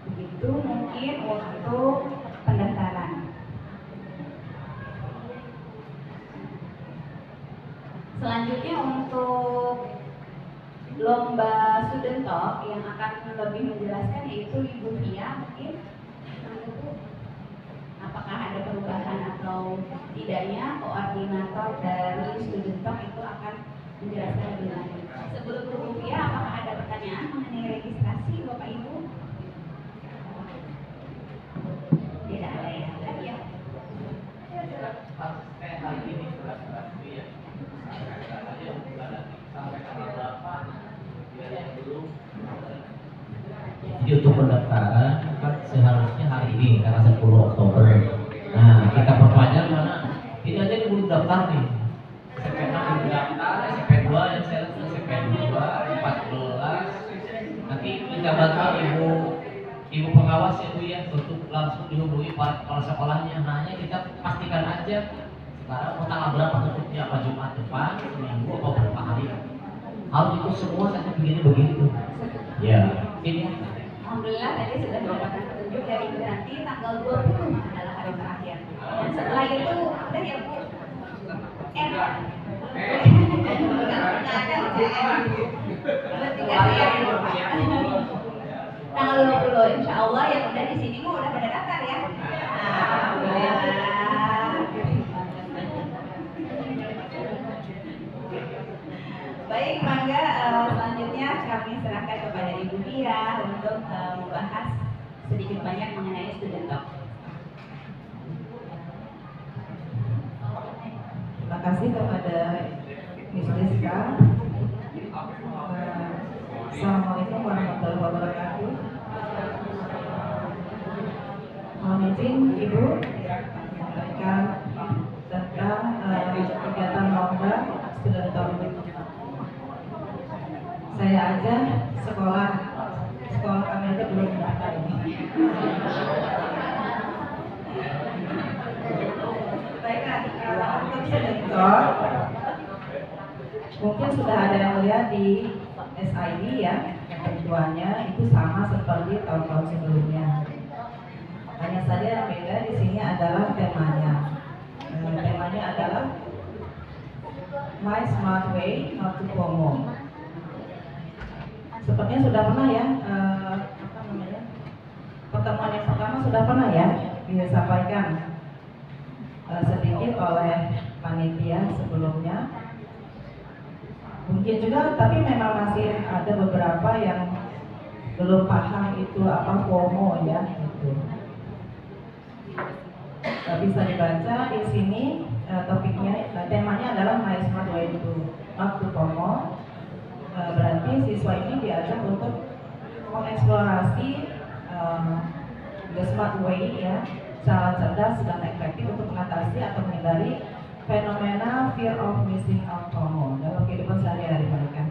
Begitu mungkin untuk pendaftaran. Selanjutnya untuk lomba student talk yang akan lebih menjelaskan yaitu Ibu Fia, mungkin apakah ada perubahan atau tidaknya koordinator dari student talk itu akan menjelaskan lebih lanjut. Sebelum Bu Fia, apakah ada pertanyaan mengenai registrasi Bapak Ibu? Tidak ada ya? Ya. Jadi untuk pendaftaran kan seharusnya hari ini tanggal 10 Oktober. Nah, kita perpanjang mana? Ini aja nih belum daftar nih. SMP 6 belum daftar, SMP 2 yang saya SMP 2 14. Nanti minta bantuan ibu pengawas ya Bu ya untuk langsung dihubungi para kepala sekolahnya. Hanya kita pastikan aja sekarang mau tanggal berapa tutupnya, apa Jumat depan, seminggu atau berapa hari. Harus itu semua saya begini begitu. Ya, ini. Alhamdulillah tadi sudah mendapatkan petunjuk dari Ibu nanti tanggal 20 adalah hari terakhir. Dan setelah itu udah ya Bu. Tanggal 20 insya Allah yang udah di sini mau udah pada daftar ya. Baik, mangga selanjutnya kami serahkan kepada Ibu Fia untuk membahas sedikit banyak mengenai student talk. Terima kasih kepada Miss Rizka. Assalamualaikum warahmatullahi wabarakatuh. Mohon izin Ibu menyampaikan tentang kegiatan lomba student talk. Saya aja sekolah kami aja belum mendaftar ini. Baiklah, untuk student talk mungkin sudah ada yang lihat di SID ya, ketentuannya itu sama seperti tahun-tahun sebelumnya. Hanya saja yang beda di sini adalah temanya. Temanya adalah My Smart Way Not to FOMO. Sepertinya sudah pernah ya, pertemuan yang pertama sudah pernah ya disampaikan sedikit oleh panitia sebelumnya. Mungkin juga, tapi memang masih ada beberapa yang belum paham itu apa FOMO ya, gitu. Bisa dibaca di sini topiknya, temanya adalah My Smart Way to not to formal. Berarti siswa ini diajak untuk mengeksplorasi the smart way ya, cara cerdas dan efektif untuk mengatasi atau menghindari fenomena fear of missing out FOMO dalam kehidupan sehari-hari mereka.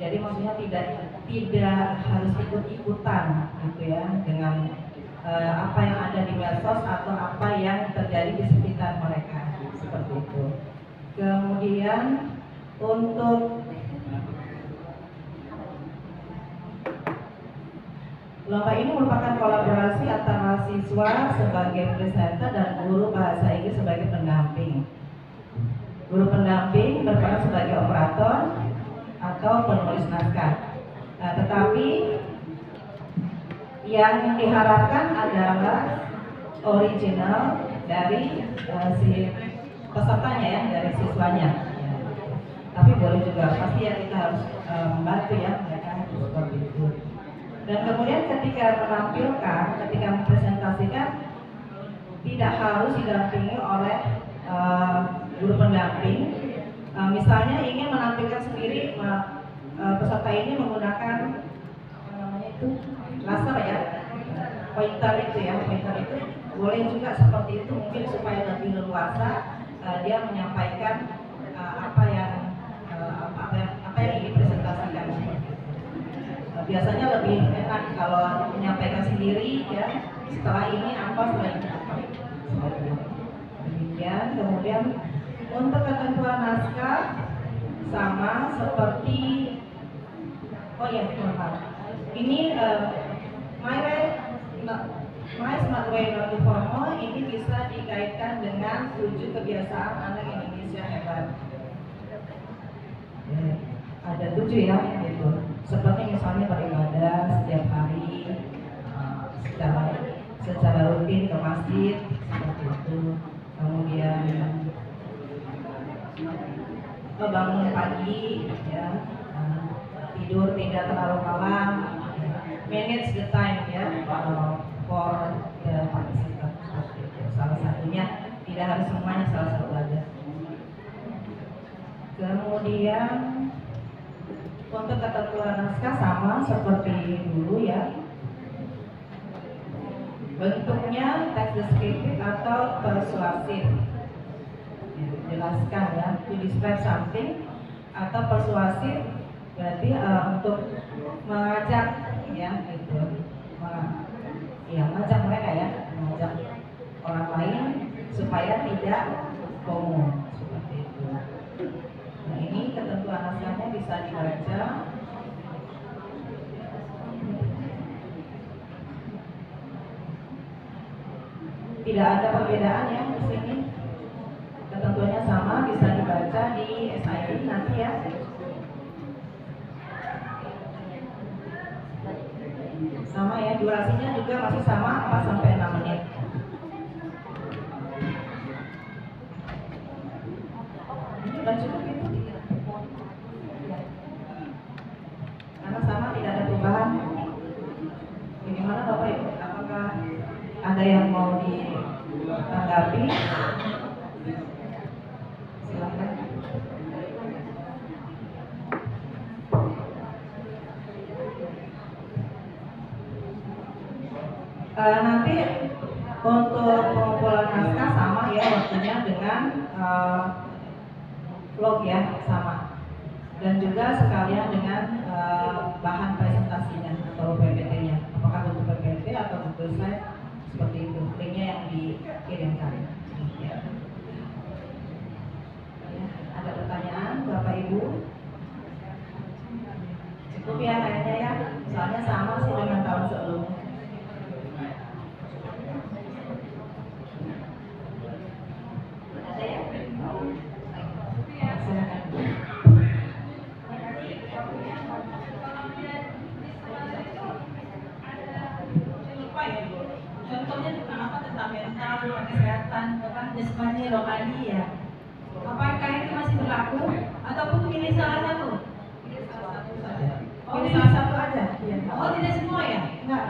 Jadi maksudnya tidak harus ikut-ikutan gitu ya dengan apa yang ada di medsos atau apa yang terjadi di sekitar mereka, seperti itu. Kemudian untuk lomba ini merupakan kolaborasi antara siswa sebagai presenter dan guru bahasa Inggris sebagai pendamping. Guru pendamping berperan sebagai operator atau penulis naskah. Tetapi yang diharapkan adalah original dari si pesertanya ya, dari siswanya. Tapi boleh juga, pasti ya kita harus membantu ya mereka seperti itu. Dan kemudian ketika menampilkan, ketika mempresentasikan, tidak harus didampingi oleh guru pendamping. Misalnya ingin menampilkan sendiri, peserta ini menggunakan namanya itu laser ya, pointer itu boleh juga seperti itu, mungkin supaya lebih leluasa dia menyampaikan apa yang ingin dipresentasikan. Biasanya lebih enak kalau menyampaikan sendiri ya, setelah ini apa, setelah ini apa. Demikian. Kemudian untuk ketentuan naskah sama seperti ini My Smart Way Not to FOMO ini bisa dikaitkan dengan 7 kebiasaan anak Indonesia hebat. Ada 7 ya, gitu. Seperti misalnya beribadah setiap hari, secara rutin ke masjid, seperti itu. Kemudian bangun pagi, ya, tidur tidak terlalu malam, manage the time ya, for the participant. Salah satunya, tidak harus semuanya, salah satu aja. Kemudian untuk ketentuan naskah sama seperti dulu ya. Bentuknya text descriptive atau persuasif. Jelaskan ya, to describe something, atau persuasif berarti untuk mengajak ya, gitu. Mengajak mereka ya, mengajak orang lain supaya tidak FOMO, seperti itu. Nah, ini ketentuan naskahnya bisa dibaca. Tidak ada perbedaan ya di sini. Ketentuannya sama, bisa dibaca di SID nanti ya. Sama ya, durasinya juga masih sama 4 sampai 6 menit. Ini udah cukup itu. Karena sama, tidak ada perubahan. Bagaimana Bapak Ibu? Apakah ada yang mau ditanggapi? Silakan. Nanti untuk pengumpulan naskah sama ya waktunya dengan vlog ya, sama. Dan juga sekalian dengan bahan presentasinya atau PPT-nya. Apakah bentuk PPT atau bentuk slide, seperti itu. Linknya yang dikirimkan. Ya. Ada pertanyaan Bapak Ibu? Cukup ya kayaknya ya, soalnya sama sih dengan tahun sebelumnya. Ada ya? Contohnya tentang apa? Tentang mental, tentang kesehatan, tentang jasmani, rohani ya. Apakah itu masih berlaku ataupun pilih salah satu? Oh, ini salah satu aja. Ya. Oh, tidak semua ya? Enggak,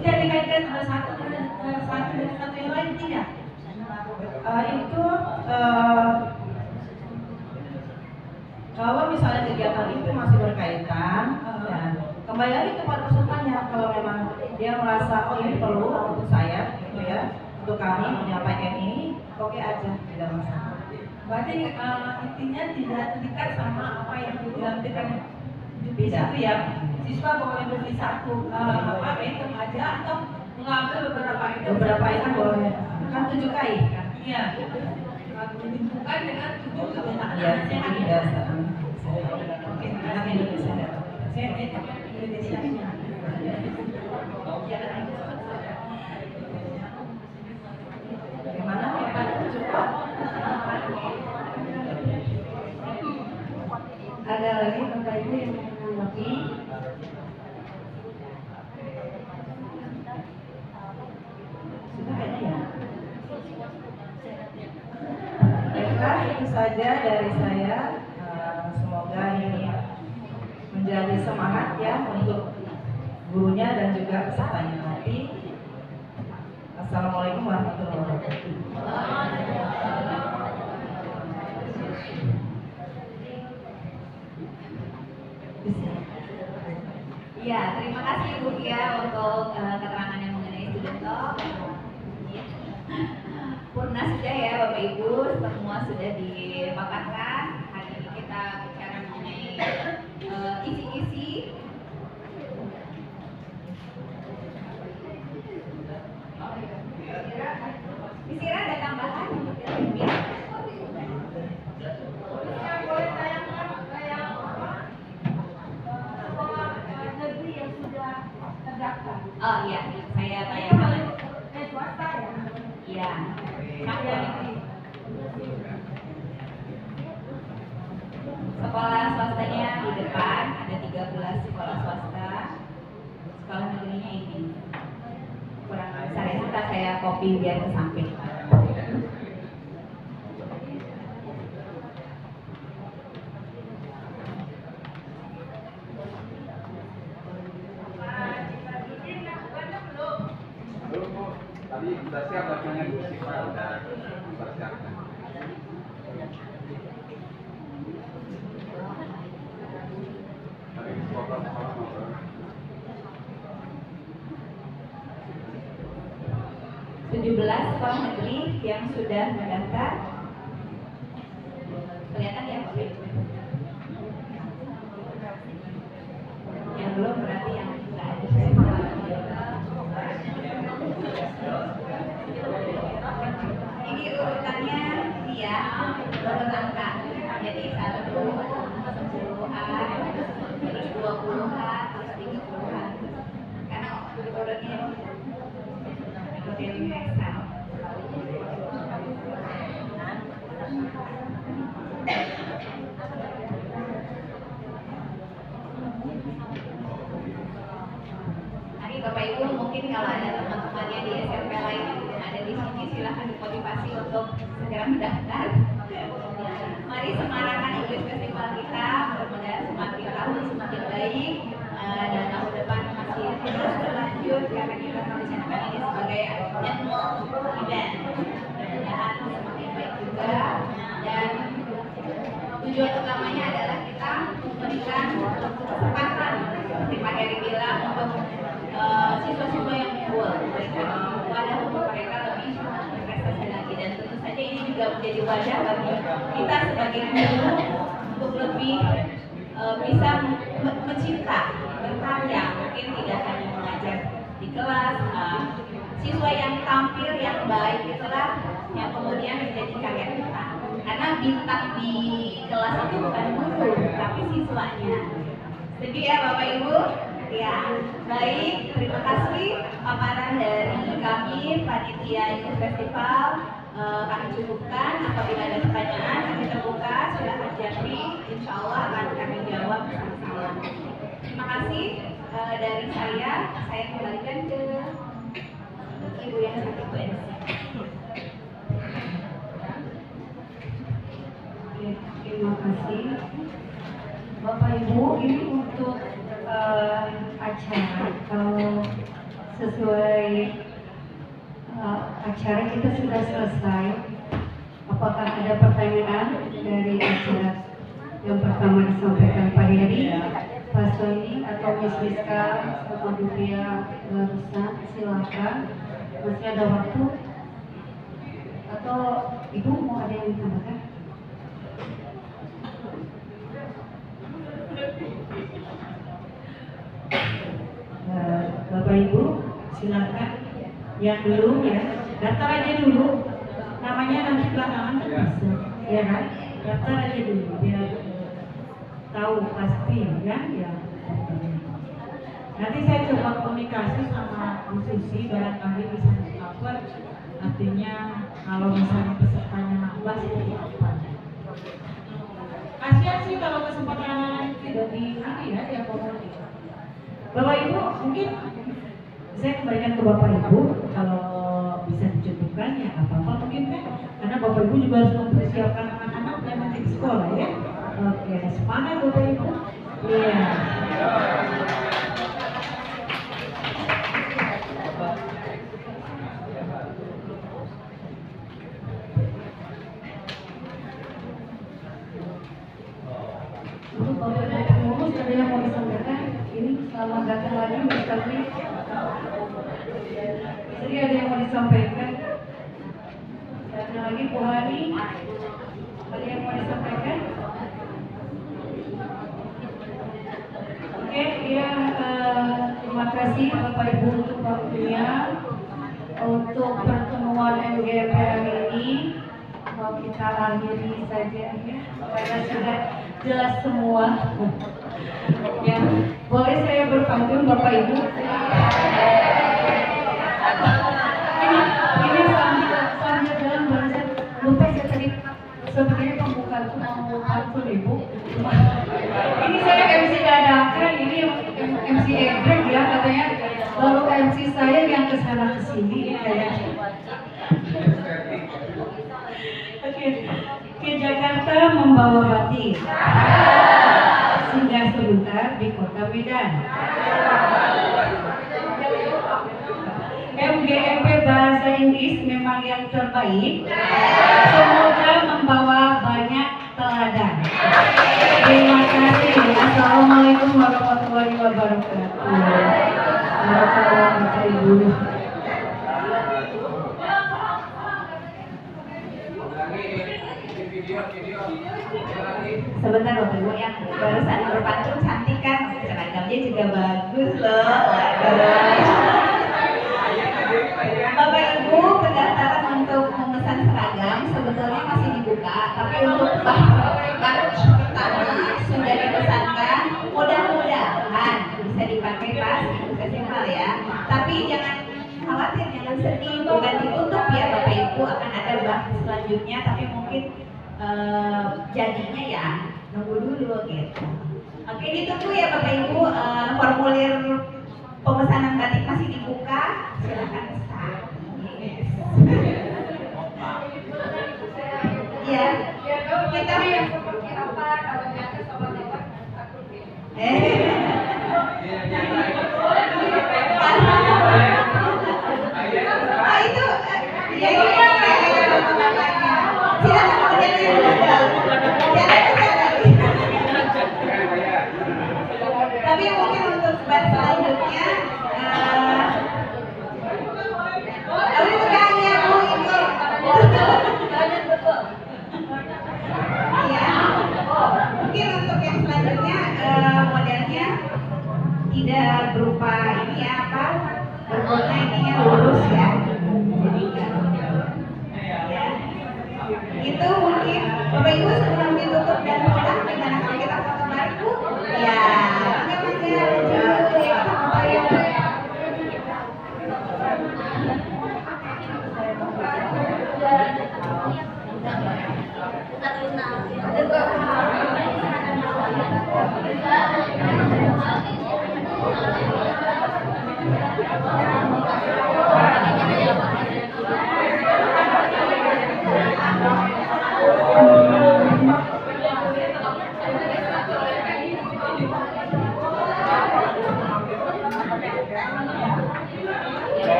Tidak dikaitkan salah satu dengan satu yang lain, tidak? Kalau misalnya kegiatan itu masih berkaitan, ya, kembali lagi kepada pesertanya. Kalau memang dia merasa oh ini perlu untuk saya, gitu ya, untuk kami menyampaikan ini, oke aja, tidak masalah. Berarti intinya tidak terikat sama apa yang dilakukan juknis Tidak. itu ya. Siswa boleh beli satu item aja atau mengambil beberapa item. Beberapa itu boleh, kan 7 KI kan? Iya. Bukan dengan 7 kebiasaan Iya, sehat. kebiasaan. Oke, Anak Indonesia. saya Indonesia. Bagaimana Bapak cukup? Ada lagi Bapak Ibu yang menanggapi? Sudah kayaknya ya. Baiklah, itu saja dari saya. Semoga ini menjadi semangat ya untuk gurunya dan juga pesertanya nanti. Assalamualaikum warahmatullahi wabarakatuh. Iya, terima kasih Ibu Kia untuk keterangan yang mengenai student talk. Ya. Purna sudah ya Bapak Ibu, semua sudah dipaparkan. Hari ini kita bicara mengenai isi-isi. Kira ada tambahan untuk yang oh iya, saya tanyakan. Iya. Sekolah swastanya di depan, ada 13 sekolah swasta. Sekolah negerinya ini. Kurang besar ya, ntar saya copy biar ke samping. Tadi sudah siap bacanya Bu Siva, sudah dipersiapkan. Tadi program sekolah ngobrol. 17 sekolah negeri yang sudah mendaftar. Kelihatan ya Pak? Yang belum berarti yang tidak ada. Ini urutannya dia urut angka. Jadi 1, 10-an, terus 20-an, terus 30-an. Karena urutnya dari Excel. Hari Bapak Ibu mungkin kalau ada teman-temannya di SMP lain yang ada di sini silahkan dimotivasi untuk segera mendaftar. Mari semarakkan English Festival kita, mudah-mudahan semakin tahun semakin baik dan tahun depan masih terus berlanjut karena kita merencanakan ini sebagai annual event. Mudah-mudahan semakin baik juga dan tujuan utamanya adalah kita memberikan kesempatan seperti Pak Heri bilang untuk siswa-siswa yang unggul memberikan wadah untuk mereka lebih berprestasi lagi dan tentu saja ini juga menjadi wadah bagi kita sebagai guru untuk lebih bisa mencipta berkarya, mungkin tidak hanya mengajar di kelas, siswa yang tampil yang baik itulah yang kemudian menjadi karya kita. Karena bintang di kelas itu bukan guru, tapi siswanya. Setuju ya Bapak Ibu? Ya, baik. Terima kasih paparan dari kami panitia Youth Festival. Kami cukupkan. Apabila ada pertanyaan kami terbuka, silakan Japri. Insya Allah akan kami jawab bersama-sama. Terima kasih dari saya kembalikan ke Ibu yang sakit Bu Ensi. Terima kasih Bapak Ibu. Ini untuk acara, kalau sesuai acara kita sudah selesai. Apakah ada pertanyaan dari acara Yang pertama disampaikan Pak Heri, Pak Sony atau Miss Rizka sama Dupia barusan, silakan. Masih ada waktu atau Ibu mau ada yang ditambahkan? Bapak Ibu silakan yang belum ya daftar aja dulu, namanya nanti belakangan kan bisa ya kan, daftar aja dulu biar tahu pasti ya. Nanti saya coba komunikasi sama Bu Susi, barangkali bisa cover, artinya kalau misalnya pesertanya nambah seperti apa. Kasihan sih kalau kesempatan tidak di ini ya komunikasi. Bapak Ibu mungkin saya kembalikan ke Bapak Ibu, kalau bisa dicukupkan ya apa-apa mungkin kan, karena Bapak Ibu juga harus mempersiapkan anak-anak dan nanti di sekolah ya. Oke, semangat Bapak Ibu. Iya. Untuk Bapak Ibu pengurus ada yang mau disampaikan? Ini selamat datang lagi Mas Kami. Jadi ada yang mau disampaikan? Datang lagi Bu Hani. Ada yang mau disampaikan? Oke, ya terima kasih Bapak Ibu untuk waktunya untuk pertemuan MGP hari ini. Mau kita akhiri saja ya, karena sudah jelas semua. Ya, boleh saya berpantun Bapak Ibu? Ini sambil dalam bahasa lupa saya tadi sebenarnya pembukaan itu mau pantun Ibu. Ini saya MC dadakan, ini MC Egreg ya katanya. Lalu MC saya yang kesana kesini kayaknya. Oke, ke Jakarta membawa batik. Singgah sebentar di kota Medan. MGMP bahasa Inggris memang yang terbaik. Semoga membawa banyak teladan. Terima kasih. Assalamualaikum warahmatullahi wabarakatuh. Bapak Ibu. Sebentar Bapak Ibu, yang barusan berpantun cantik kan, seragamnya juga bagus loh. Bapak Ibu, pendaftaran untuk memesan seragam sebetulnya masih dibuka, tapi untuk batch pertama sudah dipesankan. Mudah-mudahan bisa dipakai pas festival ya. Tapi jangan khawatir, jangan sedih, bukan ditutup ya Bapak Ibu, akan ada batch selanjutnya, tapi mungkin jadinya ya nunggu dulu gitu. Oke, ditunggu ya Bapak Ibu, formulir pemesanan batik masih dibuka, silakan pesan. Ya, kita yang seperti apa kalau nyata sobat-sobat takut ya. Itu ya silakan modelnya tapi mungkin untuk bat selanjutnya udah pegang ya Bu ini ya, mungkin untuk yang selanjutnya modelnya tidak berupa ini ya apa bentuknya ininya lurus ya, jadi ya itu mungkin Bapak Ibu sebelum ditutup dan pulang gimana kalau kita foto bareng Bu? Ya, mangga lanjut ya kita foto ya.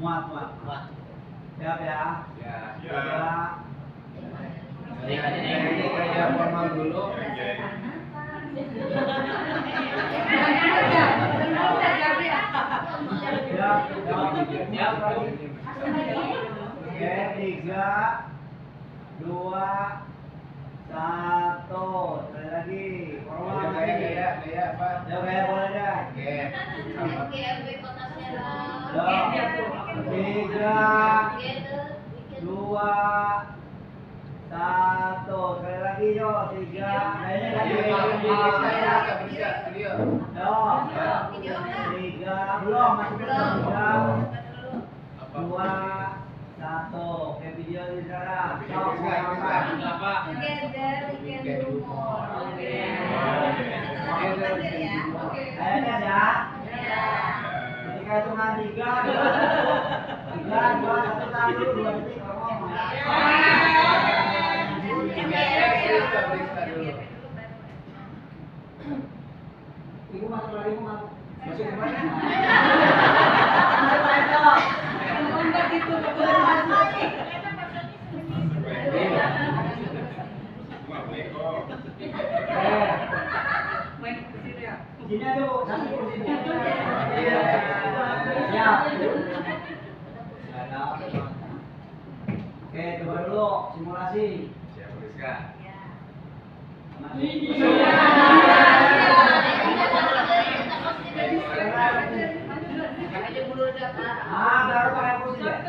Muat. Siap ya? Ya. Kayak formal dulu. Oke, 3, 2, 1. Sekali lagi. Formal Kayak apa? Kayak boleh dah. Oke. 3, 2, 1. Sekali lagi yo. 3. Belum masih belum. 2, 1. Oke, video di sana. Ayo ya. Ketika hitungan 3, 2, 1 tahan dulu 2 detik ngomong ya. Ibu masuk lagi masuk kemana? Sini aja Bu, sampai kursi. Siap. Oke, coba dulu simulasi. Siap, Rizka. Baru pakai kursi ya?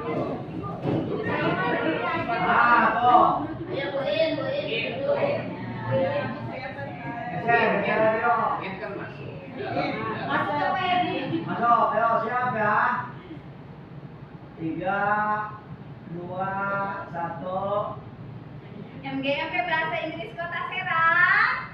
Tuh. Masuk, ayo siap ya. 3, 2, 1. MGMP Bahasa Inggris Kota Serang.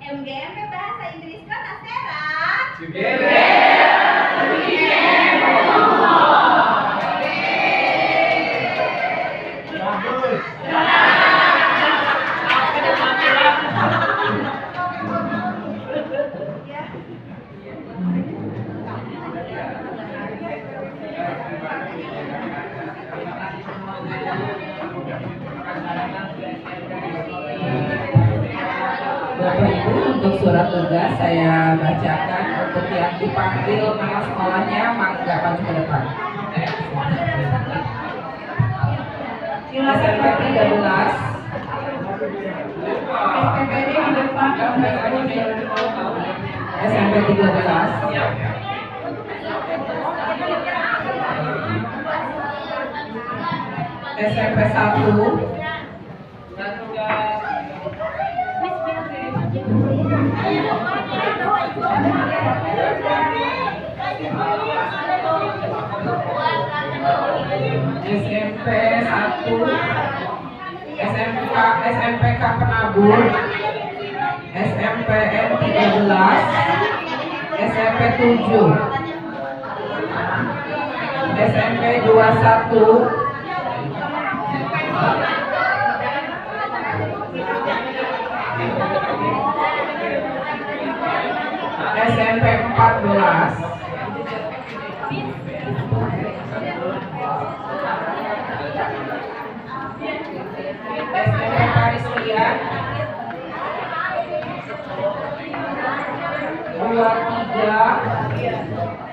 MGMP Bahasa Inggris Kota Serang. Bapak Ibu, untuk surat tugas saya bacakan untuk Untuk yang dipanggil nama sekolahnya, mangga maju ke depan. SMP 13. SPPD di depan. SMP 13. SMP 1. SMP 1, SMPK Penabur, SMPN 13, SMP 7, SMP 21, SMP 14, SMP Parislian 23,